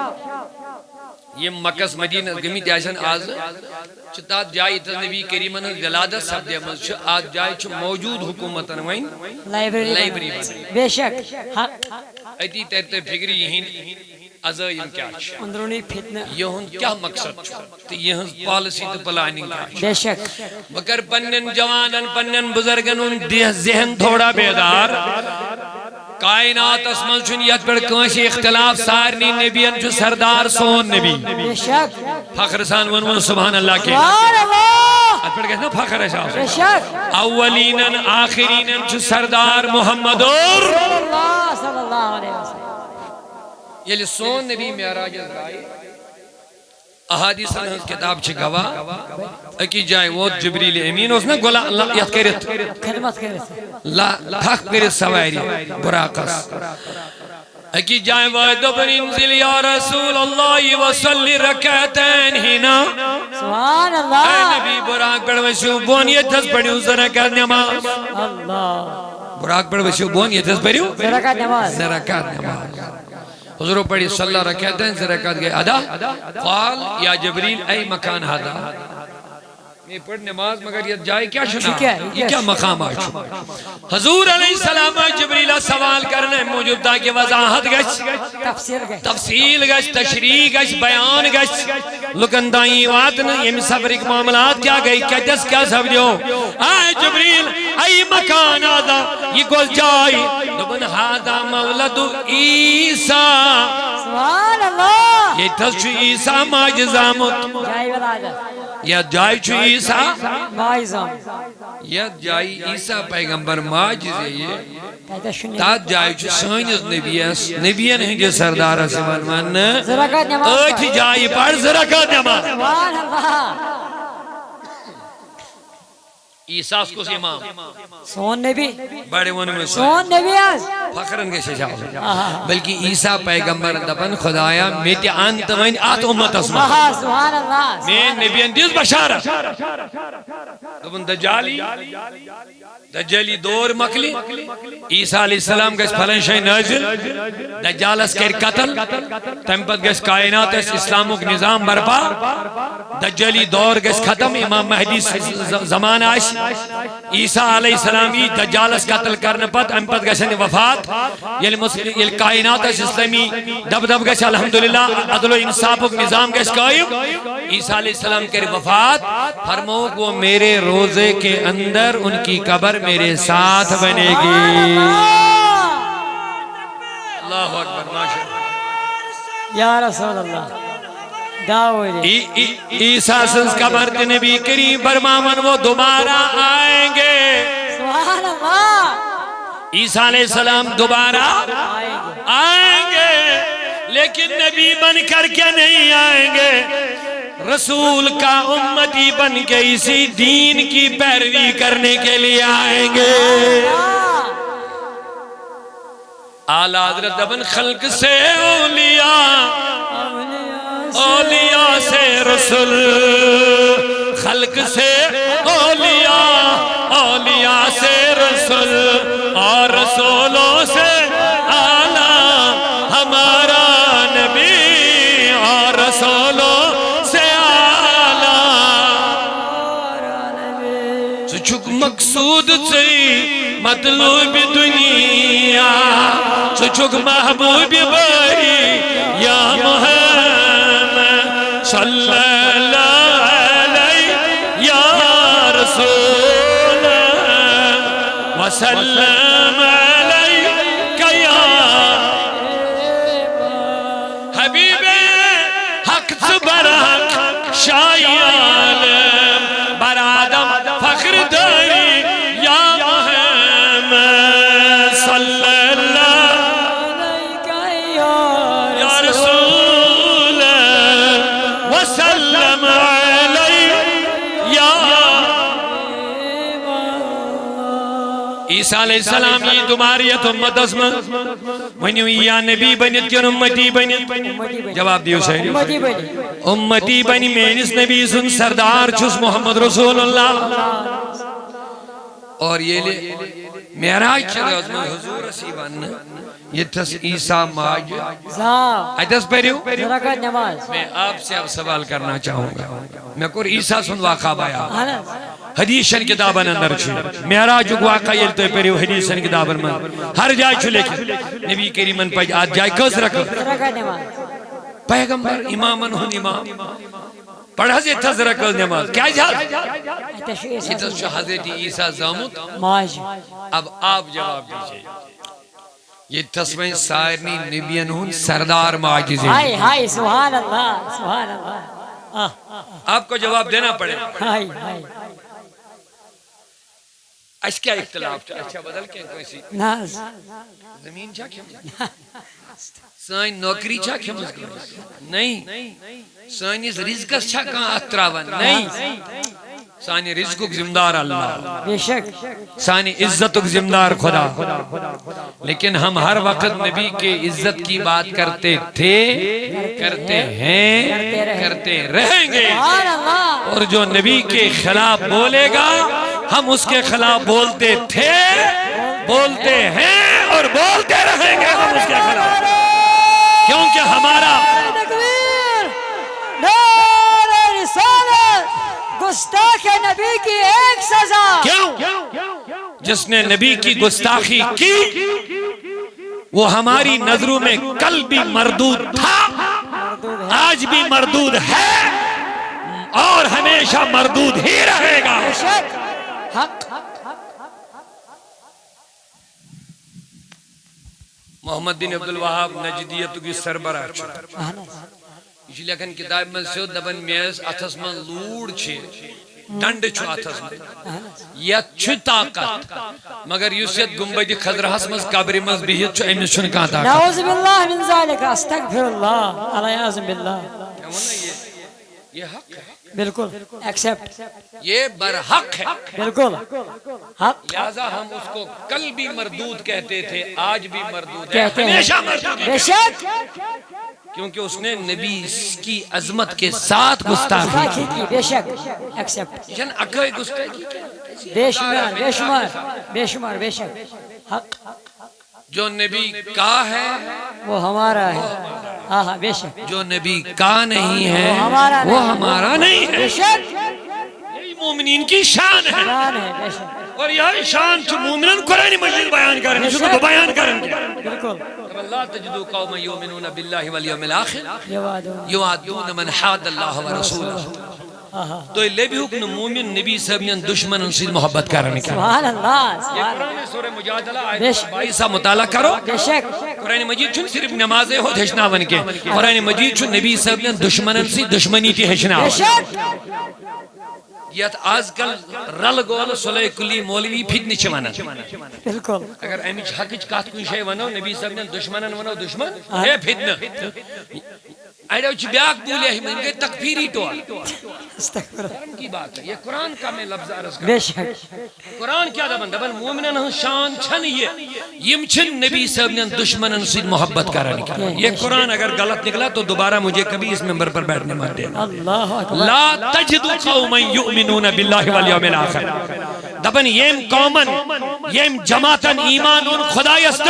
یہ مکس مدینہ گمی تیاشن آز چتات جائی تا نبی کریمن ولادت سب دے مز آج جائی چھ موجود حکومتن وین لائبری بے شک ایتی تیرتے فکری یہین عزائم کیا چھ اندرونی فتنہ یہن کیا مقصد چھ تو یہن پالیسی تو پلاننگ کیا چھ بے شک مگر پنن جوانن پنن بزرگن ان ذہن تھوڑا بیدار کائنات اسمن چن یت پر کنشی اختلاف سارنی نبیان چھ سردار سون نبی بے شک فخر سان ون سبحان اللہ کے سبحان اللہ ات پر کہنا فخر ہے شاہ بے شک اولینن آخرینن چھ سردار محمد اور صلی اللہ علیہ وسلم یہ سون نبی معراج ازرائی احادیث انہز کتاب چھ گواہ اکی جائے وہ جبریل امین اس نے گولا اللہ یاد کرت خدمت کرت لا تھک کرت سوائری براقص اکی جائے وَدَبْنِ انزل یا رسول اللہ وصلی رکعتین ہینا سبحان اے اللہ نبی براق پڑھ وشو بون یہ تس پڑھیو زرکات نماز اللہ براق پڑھ وشو بون یہ تس پڑھیو زرکات نماز زرکات نماز حضور پڑھی صلی اللہ رکعتین زرکات گئے ادا قال یا جبریل ای مکان ہادا میں پڑھ نماز مگر یہ جائے کیا شنا یہ کیا مقام آچو حضور علیہ السلام جبریل سوال کرنے موجود تھا کہ وضاحت گش تفصیل گش تشریح گش بیان گش لکندائی واتن یہ صبرک معاملات کیا گئی کہتس کیا سمجھو آئے جبریل ای مکان آدھا یہ گل جائی دبن ہادا مولد عیسیٰ سبحان اللہ یہ تس عیسیٰ ماجزامت جائی ولادت یا جائی چھو عیسیٰ مائزم یا جائی عیسیٰ پیغمبر ماجز ہے یہ کہتا شنی تات جائی چھو سانیز نبیان ہیں جو سردارہ سے من زرکات نماز ایتھی جائی پڑھ زرکات نماز سبحان اللہ عیسیٰ کو امام سون نبی بڑے ون میں سون نبی آز فخرن کے شجاع بلکہ عیسیٰ پیغمبر دبن خدایا میتی آنت وین آت امت اسمہ سبحان اللہ میں نبیان دیز بشارہ دبن دجالی دور مکلی عیسیٰ علیہ السلام گش پھلن شای نازل دجال اس کر قتل تمپت گش کائنات اس اسلامک نظام برپا دجالی دور گش ختم امام مہدی زمان آش عیسیٰ علیہ السلامی دجال اس قتل کرنے پت امپت گشن وفات یل کائنات اس اسلامی دب دب گش الحمدللہ عدل و انصافک نظام گش قائم عیسیٰ علیہ السلام کر وفات فرمو وہ میرے روزے کے اندر ان کی قبر میرے ساتھ بنے گی اللہ اکبر ماشاءاللہ یا رسول اللہ داوری عیسیٰ سنس قبر کے نبی کریم برمامن وہ دوبارہ آئیں گے سبحان اللہ عیسیٰ علیہ السلام دوبارہ آئیں گے لیکن نبی بن کر کے نہیں آئیں گے رسول کا امتی بن کے اسی دین کی پیروی کرنے کے لیے آئیں گے اعلیٰ حضرت ابن خلق سے اولیاء اولیاء سے رسول خلق سے اولیاء اولیاء سے رسول اور رسولوں سے اعلیٰ ہمارا نبی اور رسولوں چک مقصود سے مطلوب دنیا چک محبوب باری یا محمد صلی اللہ علیہ یا رسول وسلم علیہ یا حبیب حق برحق شاہی عالم برادم فخر داری یا محمد صلی اللہ یا رسول وسلم علیہ یا عیسیٰ علیہ السلام یہ تمہاریت امت اسمت ونیو یا نبی بنیت کن امتی بنیت جواب دیو شہری امتی بنی مینس نبی سن سردار چھس محمد رسول اللہ اور یہ لے معراج چلوز میں حضور اسی ون یہ تس عیسیٰ ماج زاو ایتس پہریو رکعت نماز میں آپ سے اب سوال کرنا چاہوں گا میں کور عیسیٰ سن واقع بایا انس حدیثن کتابن اندر چھو معراج واقع یلتے پہریو حدیثن کتابن من ہر جائے چھو لیکن نبی کریمن پہ آج جائے کس رکھو رکعت نماز پیغمبر امامن ہن امام پڑھا سے تھز رکھو نماز کیا جہاز تشویس یہ تو حضرت عیسیٰ زامت ماج اب آپ جواب دیجئے یہ تسمیں سائرنی نبیان ہون سردار معجز ہیں ہائی ہائی سبحان اللہ سبحان اللہ آپ کو جواب دینا پڑے ہائی ہائی اس کیا اختلاف تھا اچھا بدل کے کوئی سی ناز زمین چاہ کیا سائن نوکری چاہ کیا نہیں سائن اس رزق چاہ کہاں اتراون نہیں سانی رزقک زمدار اللہ بے شک سانی عزتک زمدار خدا لیکن ہم ہر وقت نبی کے عزت کی بات کرتے تھے کرتے ہیں کرتے رہیں گے سبحان اللہ اور جو نبی کے خلاف بولے گا ہم اس کے خلاف بولتے تھے بولتے ہیں اور بولتے رہیں گے ہم اس کے خلاف کیونکہ ہمارا تکبیر نعرہ رسالت گستاخ نبی کی ایک سزا کیوں جس نے نبی کی گستاخی کی وہ ہماری نظروں میں کل بھی مردود تھا آج بھی مردود ہے اور ہمیشہ مردود ہی رہے گا بے شک حق محمد بن عبدالوہاب نجدیت کی سربراہ چھو یہ لیکن کتاب میں سے دبن میز اتھس من لوڑ چھے ڈنڈ چھو اتھس من یا چھو طاقت مگر یوسیت گنبید خضرہس مز قبر مز بہت چھو امیس چھو نکاہ طاقت نعوذ باللہ من ذالک استغفر اللہ علیہ عظم باللہ یہ حق ہے بالکل ایکسپٹ یہ برحق ہے بالکل حق لہذا ہم اس کو کل بھی مردود کہتے تھے آج بھی مردود ہے کہتے ہیں ہمیشہ مردود ہے بے شک کیونکہ اس نے نبی کی عظمت کے ساتھ گستاخی کی کی بے شک ایکسپٹ جن اکھائی گستاخی کی بے شمار بے شمار بے شمار بے شک حق جو نبی کا ہے وہ ہمارا ہے ہاں ہاں بے شک جو نبی کا نہیں ہے وہ ہمارا نہیں ہے بے شک یہی مومنین کی شان ہے شان ہے بے شک اور یہی شان جو مومنین قرآن مجید بیان کریں جو تو بیان کریں بالکل لا تجدو قوم یؤمنون باللہ والیوم الاخر یوادون یوادون من حاد اللہ ورسولہ تو لے بھی حکم مومن نبی سبین دشمن سے محبت کرنے کا سبحان اللہ یہ سبحان قرآن سورہ مجادلہ بے آیت شک 22 سا مطالعہ کرو بے شک قرآن مجید چھن صرف نمازیں ہو دھشنا بن کے قرآن مجید چھن نبی سبین دشمن سے دشمنی تی ہشنا بے شک یہ آج کل رل گول صلح کلی مولوی فتنی چھ ونن بالکل اگر امچ حقچ کات کن شے ونو نبی سبین دشمنن ونو دشمن ہے فتنہ ایڈو چھ بیاک بولے ہی من گئے تکفیری ٹوال استغفر قرآن کی بات ہے یہ قرآن کا میں لفظ عرض کر بے شک قرآن کیا دبن دبن مومنن ہن شان چھن یہ یم چھن نبی سبین دشمنن سے محبت کرنے کا یہ قرآن اگر غلط نکلا تو دوبارہ مجھے کبھی اس ممبر پر بیٹھنے مت دینا اللہ اکبر لا تجد قوما یؤمنون باللہ والیوم الاخر دبن یم قومن یم جماعتن ایمان ان خدای است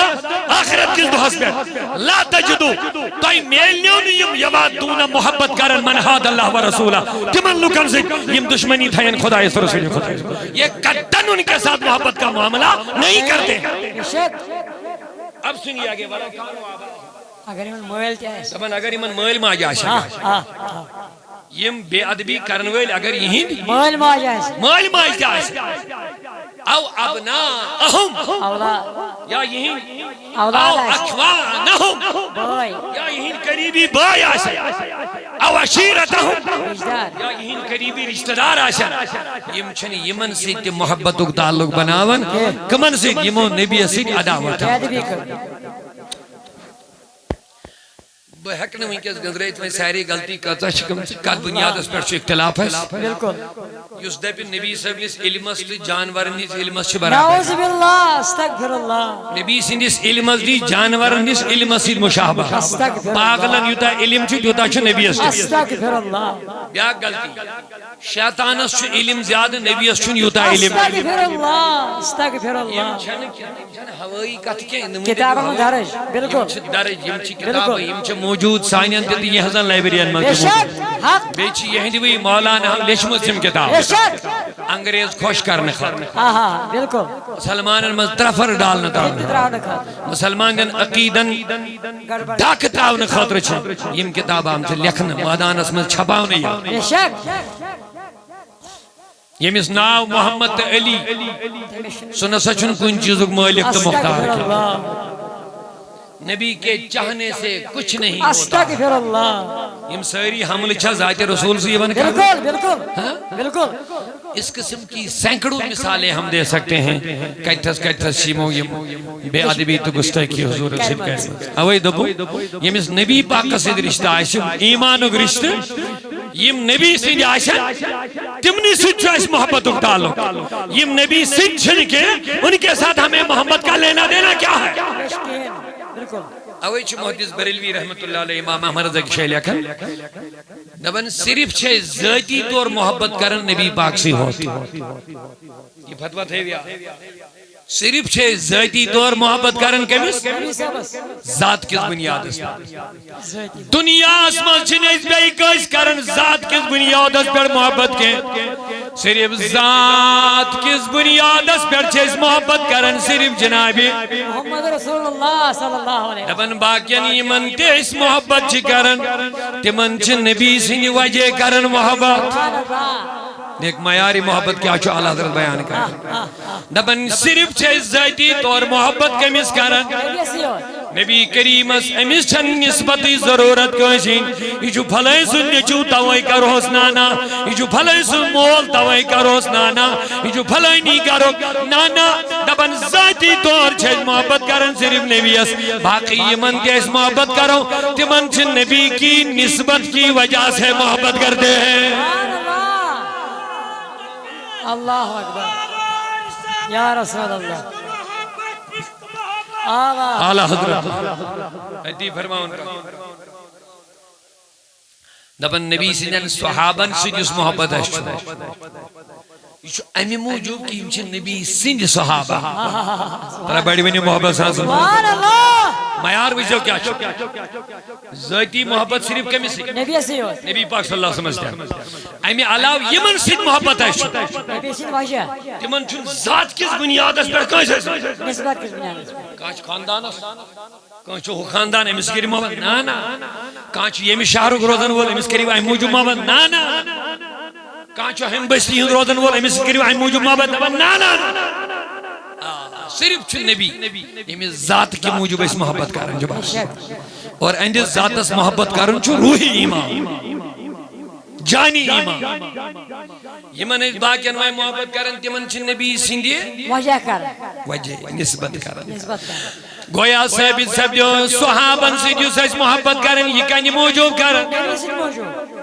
آخرت کس دو حسبت لا تجدو تائی میل نیون یم یوادون محبت کرن من حاد اللہ و رسولہ تمن لکن سے یم دشمنی تھا ین خدای است رسول خدای یہ قدن ان کے ساتھ محبت کا معاملہ نہیں کرتے بے شک اب سنیے آگے والا اگر ان مویل چاہے دبن اگر ایمن مائل ما جاشا یم بے ادبی کرنویل اگر یہی مویل ما جائے مائل ما جاشا او ابناءہم اولاد یا یہی او اولاد اخوانہم بھائی یا یہی قریبی بائی آشا او عشیرتہم رشدار یا یہی قریبی رشتہ دار آشا یم چھنی یمن سے تی محبتک تعلق بناون کمن سے یمو نبی سے عداوت قید بھی کر بہ ہیک نہ ونکس گزرت وۄنۍ ساری غلطی کۭژاہ چھِ گٔمژ کتھ بُنیادس پٮ۪ٹھ چھُ اختلاف اَسہِ بالکل یُس دپہِ نبی صٲبنِس علمس تہٕ جانورن ہٕنٛدِس علمس چھِ برابر نعوذ باللہ استغفر اللہ نبی سٕنٛدِس علمس دی جانورن ہٕنٛدِس علمس سۭتۍ مُشابہہ استغفر پاگلن یوٗتاہ علم چھُ تیوٗتاہ چھُ نبیَس تہِ استغفر اللہ بیٛاکھ غلطی شیطانس چھُ علم زیادٕ نبیَس چھُنہٕ یوٗتاہ علم استغفر اللہ استغفر اللہ چھنہٕ ہوٲیی کتھ کینٛہہ کتابن میں درج بالکل چھِ درج یِم چھِ کِتابہٕ یِم چھِ موجوٗد سانٮ۪ن تہِ تہٕ یِہٕنٛزن لایبرین منٛز بے تہِ موجوٗد شک حق بیٚیہِ چھِ یِہنٛدِ مولانا لیچھمٕژ یِم بے کِتابہٕ شک انگریز خۄش کرنہٕ خٲطرٕ ہاں بالکل مسلمانن منٛز ترفر ڈالنہٕ تراونہٕ تراونہٕ خٲطرٕ مسلمانن عقیٖدن گڑبڑ ڈاکہٕ تراونہٕ خٲطرٕ چھِ یِم کِتابہٕ آمژٕ لیکھنہٕ مٲدانس منٛز چھپاونہٕ یِوان بے شک ییٚمِس ناو محمد تہٕ علی سُہ نسا چھُنہٕ کُنہِ چیٖزُک مٲلِک تہٕ مُختار استغفر کینٛہہ اللہ نبی کے چاہنے سے کچھ نہیں ہوتا استغفر اللہ یم ساری حملہ چھا ذات رسول سے یوان کرنا بالکل بالکل بالکل اس قسم کی سینکڑوں مثالیں ہم دے سکتے ہیں کتھس شیمو یم بے ادبی تو گستاخی حضور رسول کریم اوے دبو یم اس نبی پاک سے رشتہ آئے ایمانک رشتہ یم نبی سے آئے تمنی سچ اس محبت کا تعلق یم نبی سچ کے ان کے ساتھ ہمیں محبت کا لینا دینا کیا ہے بالکل اوے چھ محدث بریلوی رحمت اللہ علیہ امام احمد رضا کی شیل لکھن دبن صرف چھے ذاتی طور محبت کرن نبی پاک سے ہوتی یہ فتوہ تھے بیا صرف چھے ذاتی طور محبت کرن کمیس ذات کس بنیاد اس دنیا اسمان چھنے اس بے کس کرن ذات کس بنیاد اس پر محبت کے صرف ذات کس بنیاد اس پر چھے اس محبت کرن صرف جنابی محمد رسول اللہ صلی اللہ علیہ وسلم دبن باقین یمن تے اس محبت چھ کرن تمن چھ نبی سنی وجہ کرن محبت ایک معیاری محبت کیا چھو اعلیٰ حضرت بیان کرن دبن صرف چھے ذاتی طور محبت کمیس کرن نبی کریم امیس چھن نسبتی ضرورت کوشین یہ جو پھلائی سن نیچو توائی کروس نانا یہ جو پھلائی سن مول توائی کروس نانا یہ جو پھلائی نہیں کرو نانا دبن ذاتی طور چھے محبت کرن صرف نبی اس باقی یمن کے اس محبت کرو تمن چھن نبی کی نسبت کی وجہ سے محبت کرتے ہیں اللہ اکبر یا رسول اللہ اعلیٰ حضرت حدی فرماؤن دبن نبی سنن صحابن سے جس محبت ہے یہ امی موجود کی ہمچہ نبی سند صحابہ ترہ بڑی بنی محبت ساتھ سبحان اللہ معیار وجہ کیا چھو ذاتی محبت صرف کمی سے نبی سے ہو نبی پاک صلی اللہ علیہ وسلم امی علاوہ یمن سند محبت ہے نبی سے وجہ تمن چھن ذات کس بنیاد اس پر کہیں سے نسبت کس بنیاد اس پر کانچ خاندان اس کانچ خاندان امیس کری محبت نانا کانچ یمی شہرک روزن وول امیس کری وائی موجود محبت نانا کانچو ہم بستی ہند روزن وول امیس کری وائی موجود محبت نانا صرف چھن نبی یمی ذات کی موجود اس محبت کرن جو بات اور اندی ذات اس محبت کرن چھو روحی ایمان جانی ایمان یمن اس باقی انوائی محبت کرن تمن چھن نبی سندی وجہ کرن وجہ نسبت کرن گویا ثابت سبدیو صحابن سے جو سچ محبت کرن یہ کنی موجود کرن نبی سے موجود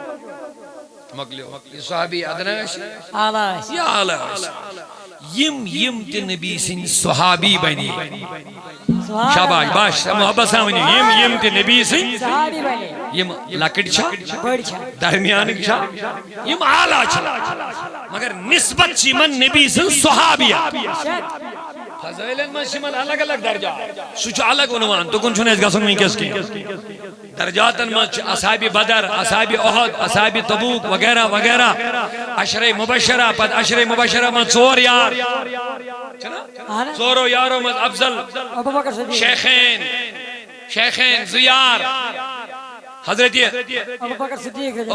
مقلیو یہ صحابی ادناش آلاش یا آلاش یم تی نبی سن صحابی بنی شاباش باش محبت سامنی یم تی نبی سن صحابی بنی یم لکڑ چھا بڑی چھا درمیان چھا یم آلا چھا مگر نسبت چی من نبی سن صحابی فضائلن من شمال الگ الگ درجہ سوچ الگ عنوان تو کن چھنے اس گسن میں کس کی درجاتن من اصحاب بدر اصحاب احد اصحاب تبوک وغیرہ وغیرہ عشر مبشرہ پد عشر مبشرہ من ژور یار ژورو یارو من افضل شیخین زیار حضرت ابو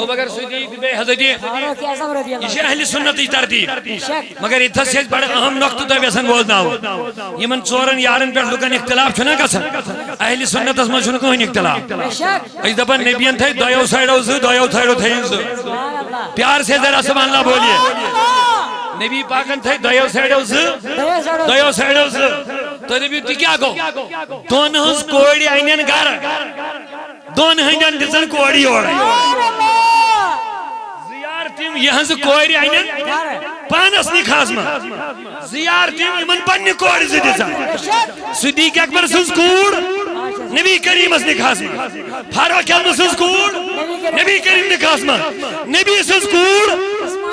بکر صدیق بے حضرت فاروق اعظم رضی اللہ یہ اہل سنت ترتیب مگر اتھا سے بڑا اہم نقطہ تو ویسن بولنا ہو یمن ژورن یارن پر لوکن اختلاف چھنا گژھان اہل سنت اس من چھنہ کوئی اختلاف اس دپان نبیین تھے دویو سائیڈو ز دویو سائیڈو تھے ز پیار سے ذرا سبحان اللہ بولیے نبی پاکن تھے دویو سائیڈو ز دویو سائیڈو ز تو نبی تی کیا گو دون ہز کوڑی اینین گھر دون ہندن دزن کوڑی اوڑی سبحان اللہ زیارتیم یہاں سے کوڑی آئینن پانس نکھاز ما زیارتیم یمن پنی کوڑی سے دزن صدیق اکبر سنس کوڑ نبی کریم اس نکھاز ما فاروق اعظم سنس کوڑ نبی کریم نکھاز ما نبی سنس کوڑ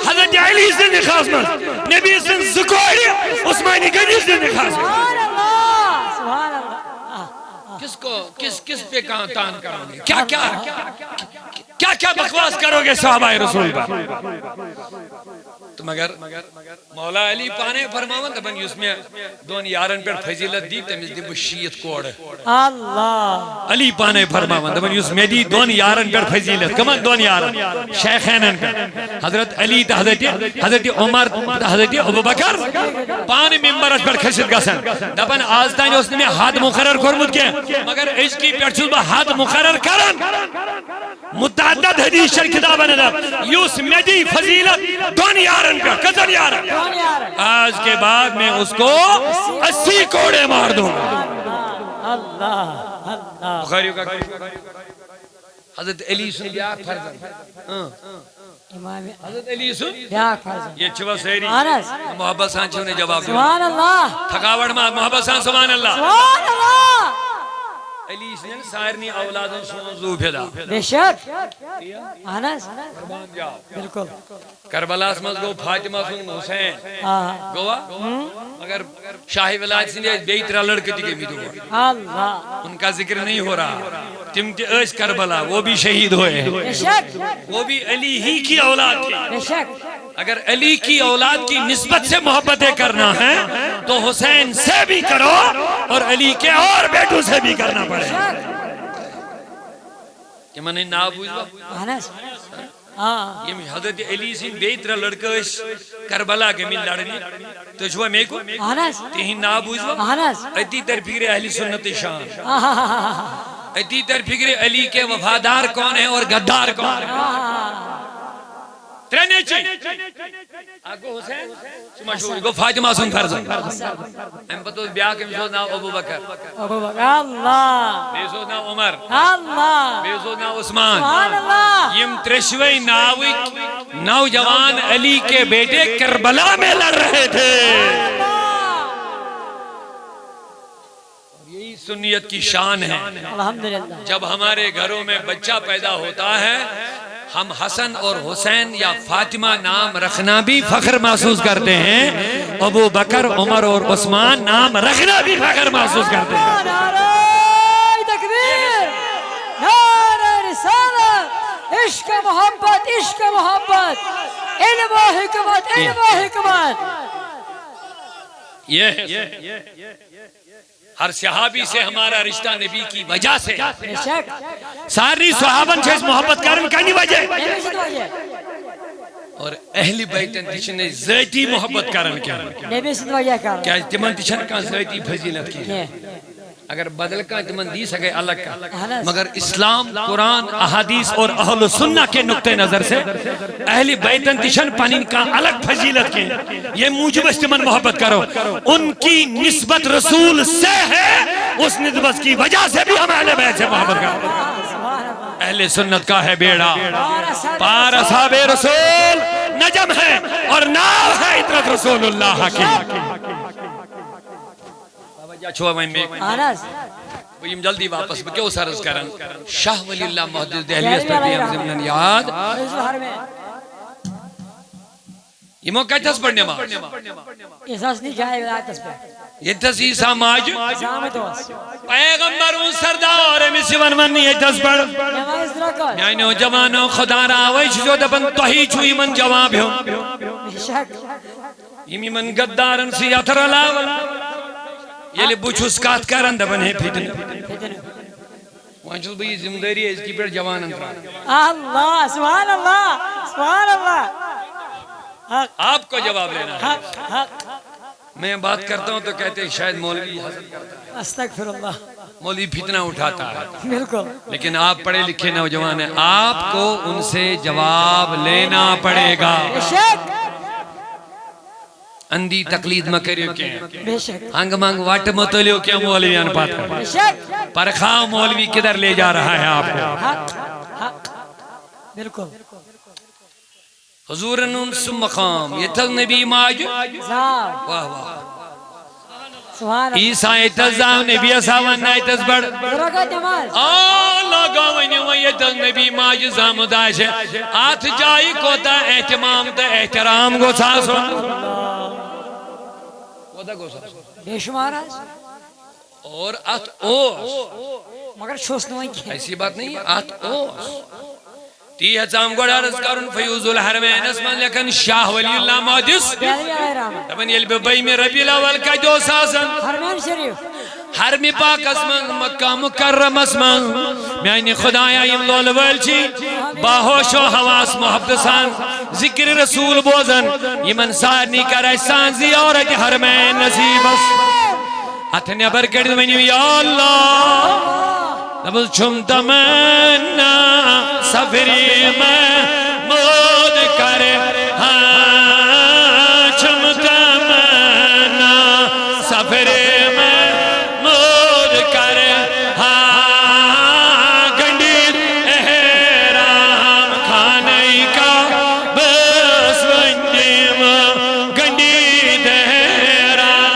حضرت علی سے نکھاز ما نبی سنس زکوڑی عثمانی گنی سے نکھاز ما سبحان اللہ سبحان اللہ کس کو کس پہ کہاں تان کرو گے کیا بکواس کرو گے صحابہ رسول پر تو مگر مولا علی پانے فرماون دبن اس میں دون یارن پر فضیلت دی تمیز دی بشیت کوڑ اللہ علی پانے فرماون دبن اس میں دی دون یارن پر فضیلت کمان دون یارن شیخینن پر حضرت علی تا حضرت عمر تا حضرت ابو بکر پانے ممبرش پر کھسد گسن دبن آزتان اس نے حد مقرر کرمد کے مگر اس کی پیٹھل با حد مقرر کرن متعدد حدیث شر کتابن ادب یوس میدی فضیلت دون یارن پر کتن یارن آج کے بعد میں اس کو 80 کوڑے مار دوں اللہ اللہ بخاریو کا حضرت علی سن بیاک فرزن امام حضرت علی سن بیاک فرزن یہ چھوا سہری آنس محبت سان چھونے جواب دیا سبحان اللہ تھکاوڑ محبت سان سبحان اللہ سبحان اللہ علی سن سائرنی اولادن سنزو پھیدا بے شک آنس بالکل کربلا اسمز گو فاطمہ سن حسین ہاں گوا مگر شاہی ولایت سن بیترہ لڑکے دی گئی دو اللہ ان کا ذکر نہیں ہو رہا تم تی ایس کربلا وہ بھی شہید ہوئے بے شک وہ بھی علی ہی کی اولاد تھی بے شک اگر علی کی اولاد کی نسبت سے محبتیں کرنا ہے تو حسین سے بھی کرو اور علی کے اور بیٹوں سے بھی کرنا پڑے کہ میں نے نابوزا آنس ہاں یہ حضرت علی سے بیترہ لڑکش کربلا کے مل لڑنی تو جوا میں کو آنس تیہی نابوزا آنس ادھی در فکر اہل سنت شان ادھی در فکر علی کے وفادار کون ہیں اور غدار کون ہیں ترنے چی آگو حسین مشہور گو فاطمہ سن فرزن ہم پتو بیا کے مسود ناو ابو بکر ابو بکر اللہ بیسود ناو عمر اللہ بیسود ناو عثمان سبحان اللہ یم ترشوئی ناوی نوجوان علی کے بیٹے کربلا میں لڑ رہے تھے یہی سنیت کی شان ہے الحمدللہ جب ہمارے گھروں میں بچہ پیدا ہوتا ہے ہم حسن اور حسین یا فاطمہ نام رکھنا بھی فخر محسوس کرتے ہیں ابو بکر عمر اور عثمان نام رکھنا بھی فخر محسوس کرتے ہیں نعرہ تکبیر نعرہ رسالت عشق محبت علم و حکمت یہ ہر صحابی سے ہمارا رشتہ نبی کی وجہ سے بے شک ساری صحابن سے اس محبت کرن کا نہیں وجہ نبی سے دعائیے اور اہل بیتن تیچنے ذاتی محبت کرن کیا نبی سے دعائیے کر کیا تمن تیچن کا ذاتی فضیلت کی اگر بدل کا تمن دی سکے الگ کا مگر اسلام قرآن احادیث اور اہل سنہ کے نقطہ نظر سے اہل بیتن تیچن پانین کا الگ فضیلت کی یہ موجب استمن محبت کرو ان کی نسبت رسول سے ہے اس نسبت کی وجہ سے بھی ہم اہل بیت سے محبت کرو اہل سنت کا ہے بیڑا پار اصحاب رسول نجم ہے اور ناو ہے اطرت رسول اللہ کی چھوہ میں آنس بھئیم جلدی واپس کیوں سرز کرن شاہ ولی اللہ محدث دہلیس پر بھی ہم زمین یاد یہ موقع تس پڑھنے ماں احساس نہیں جائے گا تس پہ یہ تس عیسیٰ ماج پیغمبر ان سردار مسیون منی یہ تس پڑھ یعنی وہ جوانو خدا را آوائی چھو دپن توہی چھوئی من جواب ہوں بے شک یمی من گدارن سی اتر علاوہ یہ لئے بوچھوس کات کرن دبن ہے پھیدن وانچوز بھئی زمداری ہے اس کی پر جوان انترا اللہ سبحان اللہ سبحان اللہ آپ کو جواب لینا ہے حق حق میں بات کرتا ہوں تو کہتے ہیں شاید مولوی حسن کرتا ہے استغفر اللہ مولوی فتنہ اٹھاتا ہے بالکل لیکن آپ پڑھے لکھے نوجوان ہیں آپ کو ان سے جواب لینا پڑے گا بے شک اندی تقلید ما کریو کیا بے شک ہنگ منگ واٹ متلیو کیا مولویان پات بے شک پرخاؤ مولوی کدھر لے جا رہا ہے آپ کو حق حق بالکل حضور نون سم مقام یہ تھا نبی ماج زار واہ واہ سبحان اللہ عیسیٰ اتزام نبی اساوان نائتز بڑ درگاہ نماز اللہ گاوینی ویتز نبی ماج زامداش آت جائی کوتا احتمام تا احترام گو ساسو بے شمار ہے اور ات اوس مگر چھوس نوائیں کی ایسی بات نہیں ات اوس تی حضام گوڑ عرض کرن فیوز الحرمین اسمان لیکن شاہ ولی اللہ مادس بیالوی آئے رحمت دبن یل ببئی میں ربی الاول کا جو ساسن حرمین شریف حرمی پاک اسمان مکہ مکرم اسمان میانی خدایا یم لول ولچی باہوش و حواس محبت سان ذکر رسول بوزن یمن سارنی کر احسان زی عورت حرمین نصیب اس اتنیا برکڑ منیو یا اللہ نبل چھم تمنا سفری میں مود کرے چھم تمنا سفری میں مود کرے گنڈی احرام کھانے کا بس ونجیم گنڈی دہرام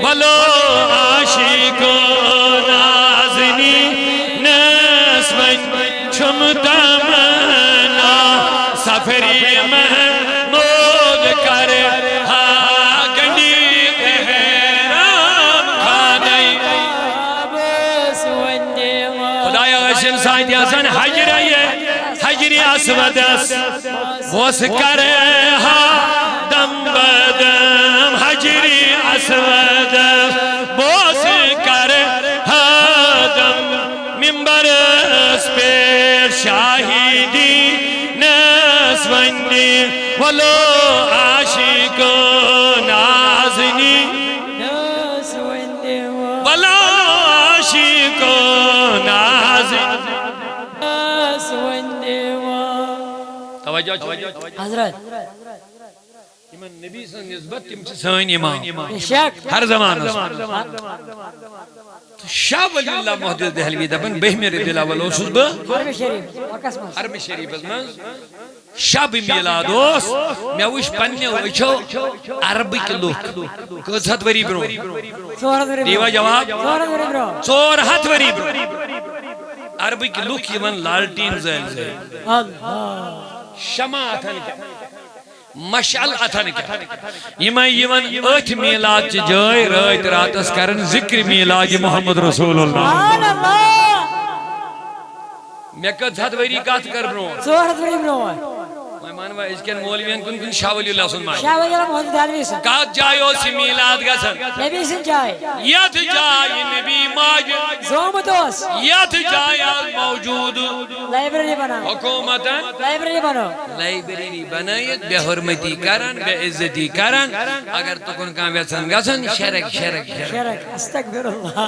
بلو عاشقو نازنی نسبن چھم تمنا سفری محمود کر گنڈی احرام کھانے خدایا غشن سائد یاسن حجری اسودس بوس کرے دم بدم حجری اسودس بوس کرے دم ممبر اس پیر شاہدی نسوندی ولو عاشق نازنی ولو عاشق نازنی توجہ حضرت ایمان نبی سن نسبت تم چھ سائن امام بے شک ہر زمان شاہ ولی اللہ محدث دہلوی دبن بہمی رضی اللہ ولو سزبہ حرم شریف وقسم حرم شریف ازمن شب میلاد اوس میں وش پننے وچھو عربک لوک کز ہتھ وری برو دیوا جواب 4 وری برو عربک لوک یمن لالٹین زیل زیل شمع اتھن کیا مشعل اتھن کیا یمن اتھ میلاد چی جائے رائت راتس کرن ذکر میلاد محمد رسول اللہ میں کد ہتھ وری کات کر برو 4 وری برو میں مانوا اس کے مولویان کن شاہ ولی اللہ سن مائی شاہ ولی اللہ محمد دہلوی سن کات جائیو سی میلاد گسن نبی سن جائے یت جائی نبی ماج زومتوس یت جائی موجود لائبریری بنا حکومتا لائبریری بنا لائبریری بنایت بے حرمتی کرن بے عزتی کرن اگر تو کن کام ویسن گسن شرک استغفر اللہ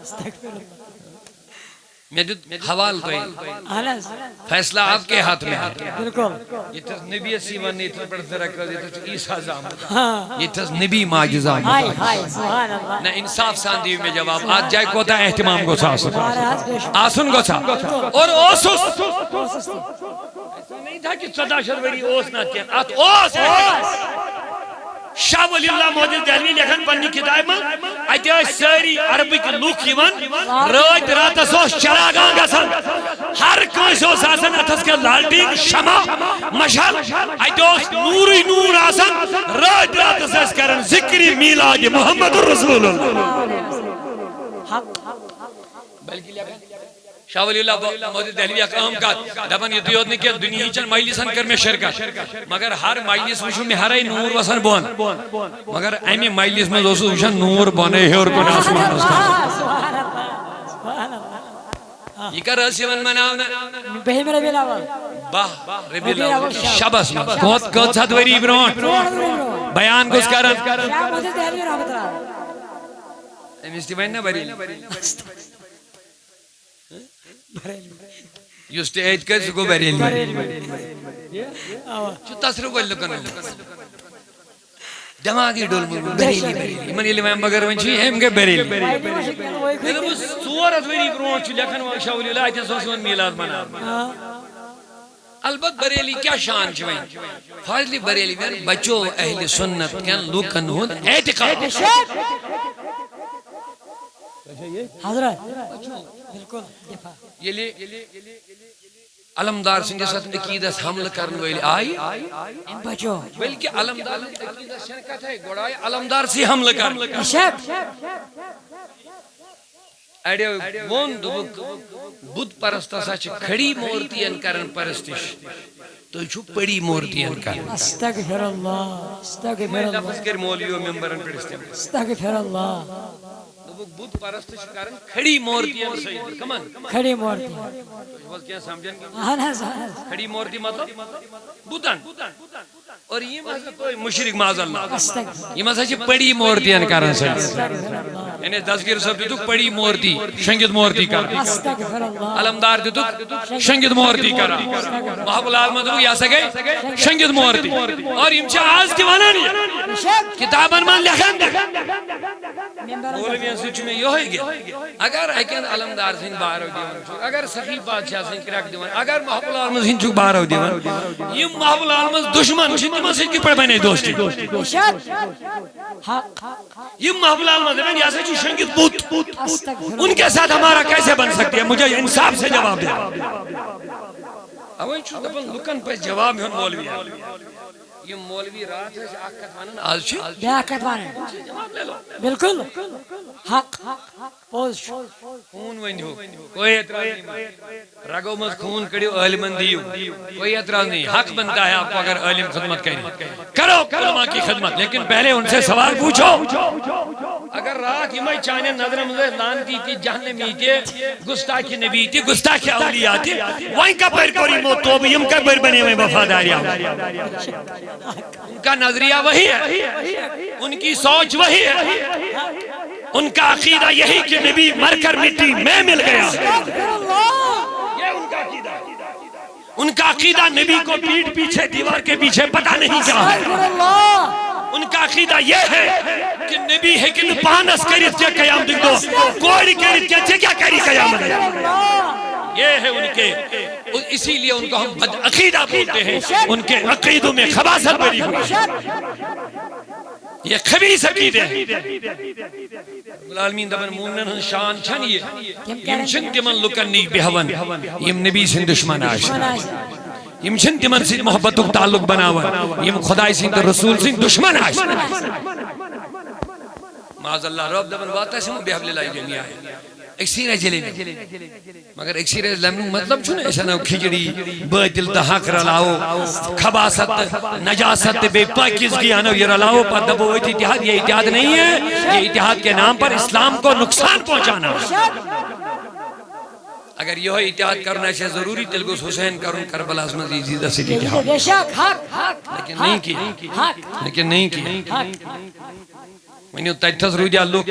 استغفر اللہ میں حوال تو فیصلہ آپ کے ہاتھ میں ہے بالکل یہ تس نبی سیوان نے اتنا پر ذرا کر یہ تس عیسیٰ زامد یہ تس نبی معجزہ سبحان اللہ نہ انصاف ساندیو میں جواب آج جائے کو تا احتمام کو ساسن آسن کو سا اور اوسس ایسا نہیں تھا کہ 14 وری اوس نہ کیا آت اوس شاہ ولی اللہ محدث دہلوی لکھن پنی کتاب میں ایتی آئی ساری عربی کی لوک یون رات رات سوس چراغان گسن ہر کوئی سوس آسن اتھس کے لالٹین شمع مشہل ایتی آئی نوری نور آسن رات رات سوس کرن ذکری میلاد محمد رسول اللہ بلکہ لکھن شاہ ولی اللہ محدث دہلوی اقام کا دبن یہ دیوت نے کیا دنیا ہی چل مجلسن کر میں شرکت مگر ہر مجلس وشو میں ہر نور وسن بون مگر ایمی مجلس میں دوستو وشن نور بونے ہے اور کن آسمان یہ کر رسی من مناونا بہم ربی الاول باہ ربی الاول شب اسمان کت ساتھ وری برون بیان کس کرن شاہ محدث دہلوی رحمت اللہ امیستی بین نا بری یس تہ ایت کر گو بریلی تصرف ول لکن دماغی ڈول بریلی بریلی من یلی ویم بگر ون چھ ایم گے بریلی ژور ہتھ ؤری برونٹھ چھ لیکھن وون شاہ ولی اللہ تہ سون میلاد مناو البت بریلی کیا شان چھ وین فاضلی بریلی وین بچو اہل سنت کین لوکن ہند اعتقاد حضرت بالکل یلی علمدار سندس عقیدس حمل کرن ویل آئی بچو بلکہ علمدار عقیدس شرکت ہے گوڑائی علمدار سی حمل کرن اڑیو وون دوبک بدھ پرست ہسا چھ کھڑی مورتین کرن پرستش تو چھو پڑی مورتین کرن استغفر اللہ استغفر میں اللہ لفظ کر مولیو ممبرن پر استعمال استغفر اللہ بدھ پرستش کرن کھڑی مورتین سید کمان کھڑی مورتی بس کیا سمجھن انس کھڑی مورتی مطلب بدھن اور یہ مذہب کوئی مشرک معاذ اللہ یہ مذہب چھ پڑی مورتین کرن سید یعنی دستگیر صاحب دیتو پڑی مورتی شنگت مورتی کرن استغفر اللہ علمدار دیتو شنگت مورتی کرن محب العالم دیتو یا سگے شنگت مورتی اور یم چھ آز کی ونانی کتابن من لکھن مولویان سے چھ میں یہ گیا اگر ایکن علمدار سن بارو دیون اگر سخی بادشاہ سن کرک دیون اگر محب العالم سن چھ بارو دیون یم محب العالم دشمن چھ تمن سے کی پڑ بنے دوستی یہ محب العالم دیون یا سے چھ شنگت بت ان کے ساتھ ہمارا کیسے بن سکتی ہے مجھے انصاف سے جواب دے اوین چھو دپن لکن پہ جواب ہن مولوی یہ مولوی رات ہے آکت وانن آج چھ بیاکت وانن بالکل حق پوز خون ون ہو کوئی اعتراض نہیں رگو مز خون کڑیو عالمن دیو کوئی اعتراض نہیں حق بنتا ہے آپ کو اگر عالم خدمت کرو علماء کی خدمت لیکن پہلے ان سے سوال پوچھو اگر رات ہمیں چانے نظر مجھے لانتی تھی جہنمی تھی گستاخی نبی تھی گستاخی اولیاء تھی وہیں کا پر کوری موتوب یم کا پر بنے ہوئے وفاداری ان کا نظریہ وہی ہے ان کی سوچ وہی ہے ان کا عقیدہ یہی کہ نبی مر کر مٹی میں مل گیا یہ ان کا عقیدہ ان کا عقیدہ نبی کو پیٹ پیچھے دیوار کے پیچھے پتہ نہیں کہا ہے ان کا عقیدہ یہ ہے کہ نبی ہے کہ پانس کرت کیا قیام دکھ دو کوئی کرت کیا کری قیام دکھ یہ ہے ان کے اسی لیے ان کو ہم بد عقیدہ بولتے ہیں ان کے عقیدوں میں خباثت بری ہوئی یہ خبیث عقیدے ہیں العالمین دبن مومنن شان چھن یہ یم چھن تمن لکن نی بہون یم نبی سن دشمن آش یم چھن تمن سے محبت تعلق بناون یم خدای سن رسول سن دشمن آش معاذ اللہ رب دبن واتا سے بہبل اللہ جميعا اکسیر جلین مگر اکسیر لمن مطلب چھنے ایسا نہ کھجڑی باطل تا حق رلاؤ خباست نجاست بے پاکیزگی آنو یہ رلاؤ پر دبو اتحاد یہ اتحاد نہیں ہے یہ اتحاد کے نام پر اسلام کو نقصان پہنچانا اگر یہ اتحاد کرنا ہے ضروری تلگوس حسین کرن کربلا عظمت عزیزہ سے اتحاد لیکن نہیں کی میں نے تجھتس رو دیا لوگ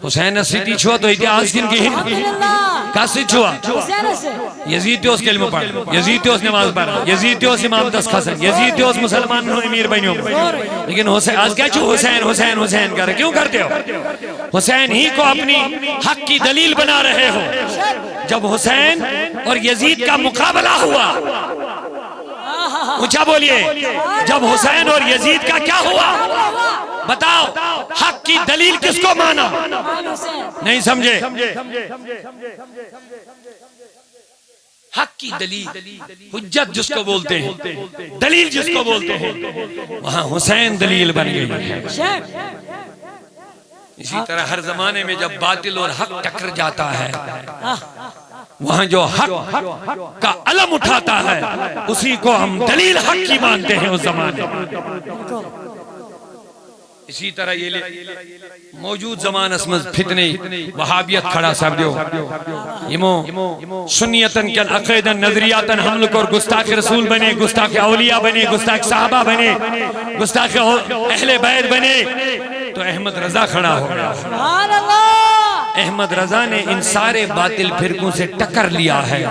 حسین سیتی چھوا تو اتحاد کن کی کسی چھوا یزید تیوس کلمہ پڑھ یزید تیوس نماز پڑھ یزید تیوس امام دس خسن یزید تیوس مسلمان نو امیر بنیوں لیکن حسین آج کیا چھو حسین حسین حسین کر کیوں کرتے ہو حسین ہی کو اپنی حق کی دلیل بنا رہے ہو جب حسین اور یزید کا مقابلہ ہوا اونچا بولیے جب حسین اور یزید کا کیا ہوا بتاؤ حق کی دلیل کس کو مانا نہیں سمجھے حق کی دلیل حجت جس کو بولتے ہیں دلیل جس کو بولتے ہیں وہاں حسین دلیل بن گئی اسی طرح ہر زمانے میں جب باطل اور حق ٹکر جاتا ہے وہاں جو حق کا علم اٹھاتا ہے اسی کو ہم دلیل حق کی مانتے ہیں اس زمانے اسی طرح یہ موجود زمان اسمز فتنے وہابیت کھڑا سب دیو یمو سنیتن کن عقیدن نظریاتن حمل کر گستاخ رسول بنے گستاخ اولیاء بنے گستاخ صحابہ بنے گستاخ اہل بیت بنے تو احمد رضا کھڑا ہو سبحان اللہ احمد رضا نے ان سارے باطل فرقوں سے ٹکر لیا ہے،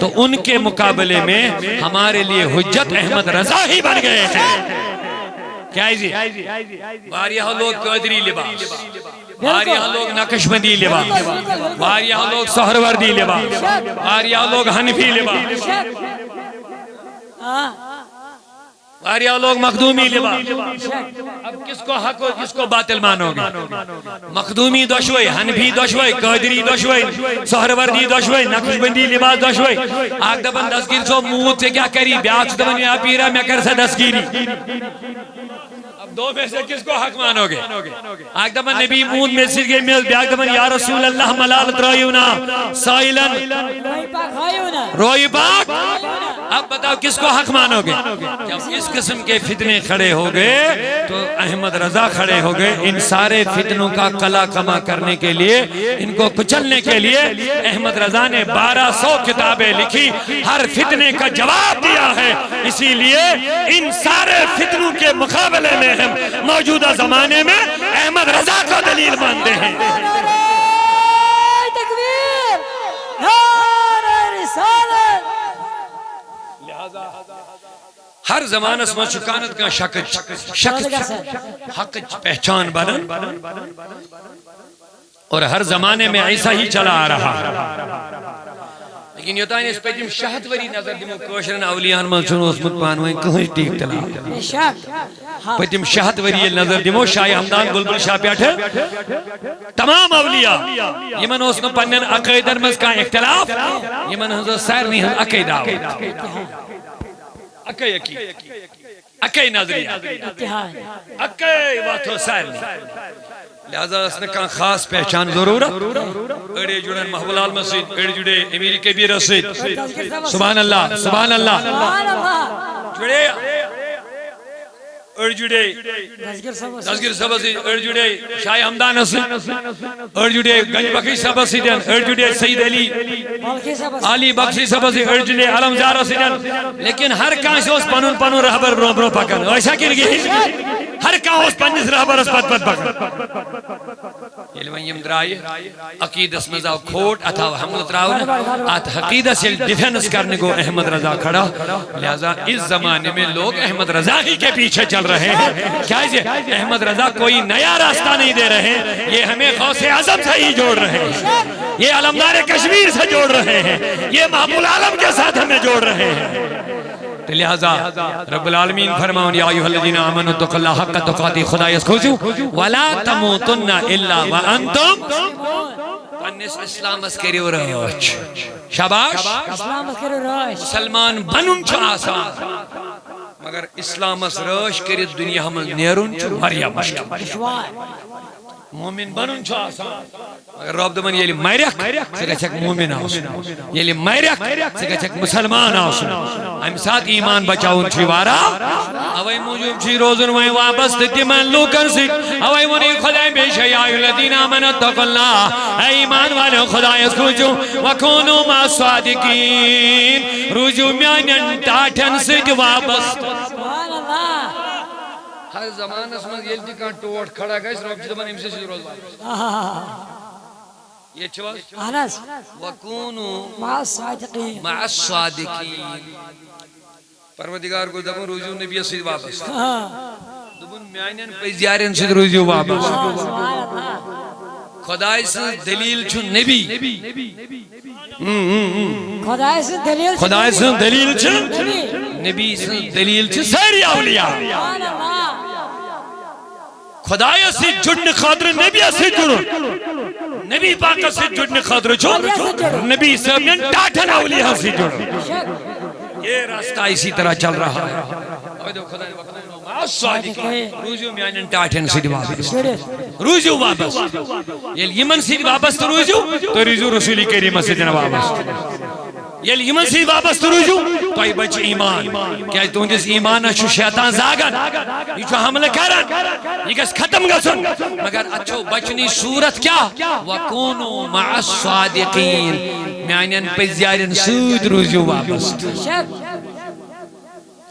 تو ان کے مقابلے میں ہمارے لیے حجت احمد رضا ہی بن گئے ہیں۔ کیا ہے جی؟ واریاہ لوگ قادری لباس، واریاہ لوگ نقشبندی لباس، واریاہ لوگ سہروردی لباس، واریاہ لوگ حنفی لباس، واریاہ لوگ مخدومی لباس۔ اب کس کو حق ہو کس کو باطل مانو گے؟ مخدومی دشوئی، حنفی دشوئی، قادری دشوئی، سہروردی دشوئی، نقشبندی لباس دشوئی۔ آگ دبن دستگیر سو موت سے کیا کری؟ بیاچ دبن یا پیرا میں کر سے دستگیری۔ دو میں سے کس کو حق مانو گے؟ آگ دبن نبی مون میں سے گئے مل بیاگ دبن یا رسول اللہ ملالت رائیونا سائلن روئی پاک۔ اب بتاؤ کس کو حق مانو گے؟ جب اس قسم کے فتنے کھڑے ہو گئے تو احمد رضا کھڑے ہو گئے ان سارے فتنوں کا قلع کما کرنے کے لیے، ان کو کچلنے کے لیے۔ احمد رضا نے 1200 کتابیں لکھی، ہر فتنے کا جواب دیا ہے۔ اسی لیے ان سارے فتنوں کے مقابلے میں ہم موجودہ زمانے میں احمد رضا کو دلیل مانتے ہیں۔ تکبیر، نعرہ رسالت۔ ہر زمانہ اس میں چکانت کا شک حق پہچان بنن، اور ہر زمانے میں ایسا ہی چلا آ رہا۔ لیکن یوتائن اس پہ جم شہد وری نظر دمو کوشرن اولیان ملچن اسمت پانوائیں کہیں ٹیک تلا پہ جم شہد وری نظر دمو شاہ حمدان بلبل شاہ پیٹھے تمام اولیاء یمن اسم پنن عقیدن مز کا اختلاف، یمن حضر سیر نہیں حضر عقیدہ اکی نظریہ اکی واتو سیر نہیں، لہذا اس نے کہا خاص پہچان ضرورت۔ اڑے جڑن محبول عالم سید، اڑے جڑے امیر کبیر سید، سبحان اللہ سبحان اللہ، جڑے اڑ جڑے دسگیر صاحب سید، اڑ جڑے شاہ حمدان سید، اڑ جڑے گنج بخشی صاحب سید، اڑ جڑے سید علی بخشی صاحب سید، اڑ جڑے علمزار سید۔ لیکن ہر کانس اس پنون پنون رہبر برو پکن، ایسا کر گئی ہر کان اس پنس رہبر اس پت پکن۔ علم یم درائے عقیدس مزاو کھوٹ اتھا حملت راؤن ات حقیدہ سے ڈیفنس کرنے کو احمد رضا کھڑا، لہذا اس زمانے میں لوگ احمد رضا ہی کے پیچھے چل رہے ہیں۔ کیا ہے احمد رضا کوئی نیا راستہ نہیں دے رہے، یہ ہمیں غوث اعظم سے ہی جوڑ رہے ہیں، یہ علمدار کشمیر سے جوڑ رہے ہیں، یہ محبول عالم کے ساتھ ہمیں جوڑ رہے ہیں۔ لہذا رب العالمین فرماؤن یا ایوہ الذین آمنوا اتقوا اللہ حق تقاتی، خدا اس کھوچو وَلَا تَمُوتُنَّ إِلَّا وَأَنْتُمْ پنس اسلام اس کریو روچ شاباش مسلمان بنن چھ آسان، مگر اسلام اس روش کرت دنیا ہم نیرون چھ مریا مشکل۔ مومن بنن چھ آسان، مگر رب دمن یلی میرک سے گچھک مومن آسن، یلی میرک سے گچھک مسلمان آسن۔ ہم ساتھ ایمان بچاؤن چھ وارا اوائی موجود چھ روزن وائیں واپس تتی من لوکن سی اوائی ونی خدای بیشہ یا الذین آمنوا اتقوا اللہ، اے ایمان والے خدای اس کھوچو وکونو ما صادقین، رجوع میانن ٹاٹھن سیٹ واپس۔ ہر زمان اس میں یہ دکھا ٹوٹ کھڑا گئے اس رب جدہ من امسے سے روز یہ چھواز وَكُونُوا مَعَ الصَّادِقِينَ، پروردگار کو دبن رجوع نبی سید واپس، دبن میانین پیزیارین سید رجوع واپس۔ خدای سے دلیل چھو نبی، خدای سے دلیل چھو نبی، سے دلیل چھو ساری اولیاء۔ خدای سے جڑنے خاطر نبی سے جڑو، نبی پاک سے جڑنے خاطر چھو نبی سے ٹاٹھن اولیاء سے جڑو۔ یہ راستہ اسی طرح چل رہا ہے۔ روزیو میانن ٹاٹھن سید واپس، روزیو واپس، یمن سید واپس تو روزیو رسولی کریم سید واپس، یمن سید واپس تو روزیو تو ای بچ ایمان، کیا تونجس ایمان اچھو شیطان زاگن، یہ چھو حمل کرن، یہ کس ختم گسن، مگر اچھو بچنی صورت کیا؟ وَكُونُوا مَعَ الصَّادِقِينَ، میانن پیزیارن سود روزیو واپس۔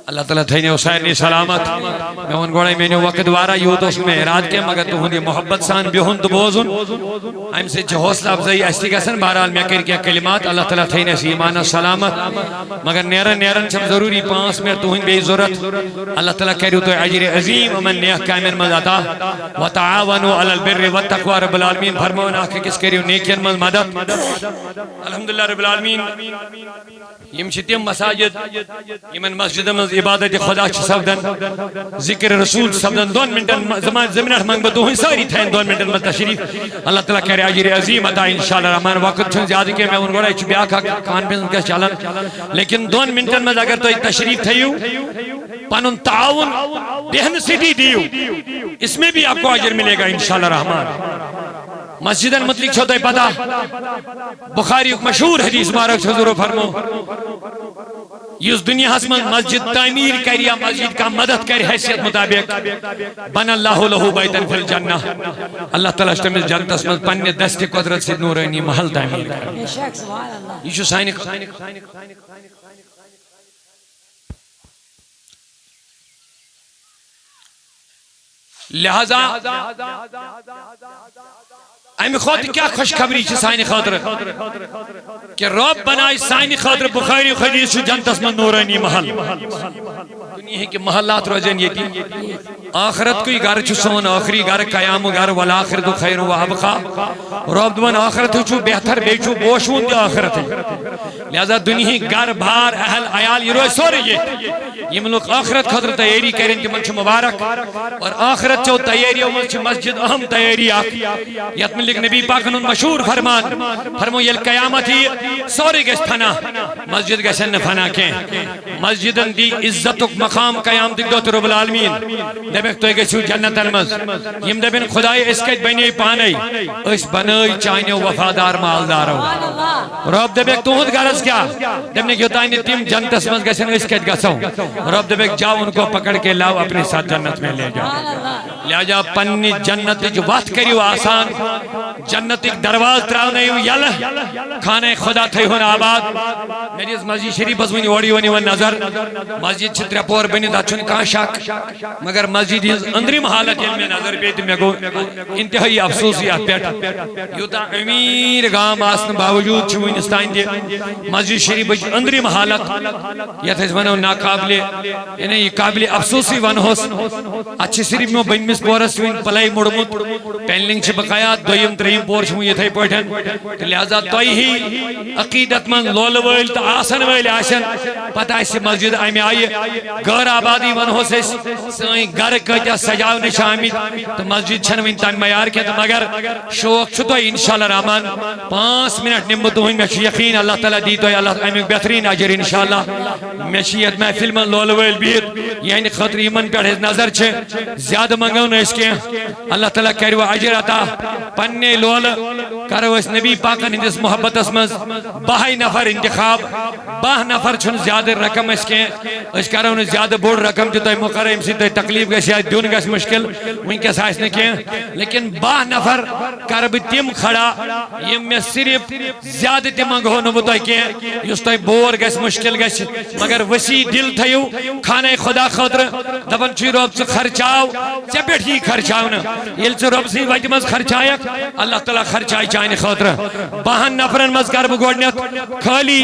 اللہ تعالیٰ تھینے حسین سلامت میں ان گوڑے میں نے وقت وارا یوت اس میں اراد کے مگر تو ہندی محبت سان بیہن تو بوزن ہم سے جو حوصلہ افضائی ایستی گسن بہرحال میں کر کیا کلمات اللہ تعالیٰ تھینے سی ایمان سلامت مگر نیرن چھم ضروری 5 منٹ تو ہن بے ضرورت اللہ تعالیٰ کہہ تو عجر عظیم امن نیک کامن مز عطا وتعاونوا علی البر والتقوى رب العالمین فرمون آکھ کس کریو نیکین مز مدد الحمدللہ رب العالمین یم تم مساجد یمن مسجد مز عبادت خدا سپدن ذکر رسول سپدن 2 منٹن زمینٹ منگ بہ تہن ساری تھین 2 منٹن مز تشریف اللہ تعالیٰ کرے اجر عظیم عطا انشاءاللہ الرحمن وقت چھن زیادہ کہ میں ان گوڑا چھ بیاکھ کانفرنس کا چلن لیکن 2 منٹن مز اگر تو تشریف تھیو پنن تعاون بہن سٹی دیو اس میں بھی آپ کو اجر ملے گا انشاءاللہ الرحمن مسجدن متعلق چھو تے پتہ بخاری ایک مشہور حدیث مبارک حضور فرمو اس دنیا من مسجد تعمیر کر یا مسجد کا مدد کر حیثیت مطابق بن اللہ لہو بیتن فی الجنہ اللہ تعالیٰ تمس جنتس من پنہ دست قدرت سے نورانی محل تعمیر کر یہ سائن لہذا امی خاطر کیا خوشخبری چھ سائن خاطر کہ رب بنائی سائن خاطر بخاری حدیث چھ جنتس من نورانی محل دنیا کے محلات روزن یتی آخرت کوئی گھر چھ سون آخری گھر قیام گھر والآخرت خیر و ابقا رب دون آخرت چھ بہتر بے چھ بوشون دی آخرت لہذا دنیا گھر بھار اہل عیال یہ روز سورے یہ ملک آخرت خاطر تیاری کریں کہ من چھ مبارک اور آخرت چھ تیاری من چھ مسجد اہم تیاری یت ملک نبی پاک انہوں مشہور فرمو یل قیامت ہی سوری گیس فنا مسجد گیسن فنا کے مسجدن دی عزت و مقام قیامت دو رب العالمین دبیک تو گیسو جنت المز یم دبین خدای اس کے بنی پانے اس بنائی چاہنے وفادار مالدارو رب دبیک تو ہود غرض کیا دبنے کیوں تائنے تیم جنت اسمز گیسن اس کے گسو رب دبیک جاؤ ان کو پکڑ کے لاؤ اپنے ساتھ جنت میں لے جاؤ لہذا پنی جنت جو بات کریو آسان جنت ایک دروازہ تراؤنے یل کھانے خدا تھے ہونا آباد میری اس مسجد شریف بس ونی اوڑی ونی ون نظر مسجد چھتریا پور بنی دا چون کہاں شک مگر مسجد اندری محالت علم نظر بیت میں گو انتہائی افسوسیات پیٹ یوتا امیر گام آسن باوجود چھوین استائن دے مسجد شریف اندری محالت یہ تھے ونو ناقابل یعنی یہ قابل افسوسی ون ہوس اچھی صرف میں بین مس پورس وین پلائی مڑمت پینلنگ چھ بقایات دویم ترہیم پورش ہوں یہ تھے پوٹھن لہذا توئی ہی عقیدت من لول ویل تا آسن ویل آسن پتہ اسی مسجد آئی آئی گھر آبادی ون ہو سے سائیں گھر کہتا سجاو نشامی تو مسجد چھنوین تن میار کے تو مگر شوق چھو تو انشاءاللہ رحمان 5 منٹ نمبت ہوئی میں یقین اللہ تعالیٰ دی تو اللہ تعالیٰ بہترین عجر انشاءاللہ میں شیعت محفل من لول ویل بیر یعنی خطر ایمن پر نظر چھے زیادہ منگاؤں اس کے اللہ تعالیٰ کرو عجر عطا پنے لول کرو اس نبی پاکن ہندس محبت اسمز 22 نفر انتخاب 22 نفر چھن زیادہ رقم اس کے اس کرو انہیں زیادہ بوڑ رقم جو تای مقرر امسی تای تکلیف گا شاید دیون گا مشکل ان کے سائس نے کیا لیکن 22 نفر کرب تیم کھڑا یہ میں صرف زیادہ تیمانگ ہونو بتائی کیا یس تای بور گا مشکل گا مگر وسیع دل تھیو کھانے خدا خاطر دبن چوی روب سے خرچاو چپیٹ ہی خرچاو نا یل سے روب سے وقت مز خرچایا اللہ تعالیٰ خرچائی چاہنے خاطر 22 نفرن مز کرب گوڑنیت خالی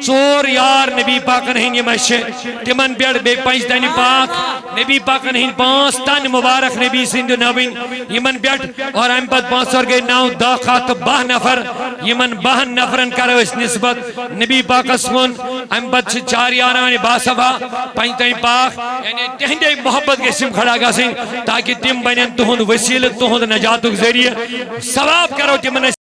4 یار نبی پاکن ہین یہ مشے تمن بیڑ بے 5 دانی پاک نبی پاکن ہین 5 تن مبارک نبی سندو نوین یمن بیڑ اور ہم پت 5 اور گئے 9 داخات 22 نفر یمن 22 نفرن کرو اس نسبت نبی پاک اسمون ہم پت 4 یارانی باسبا 5 تانی پاک یعنی تہندے محبت کے اسم کھڑا گا سن تاکہ تم بنین تہند وسیل تہند نجات ذریعہ ثواب کرو تمن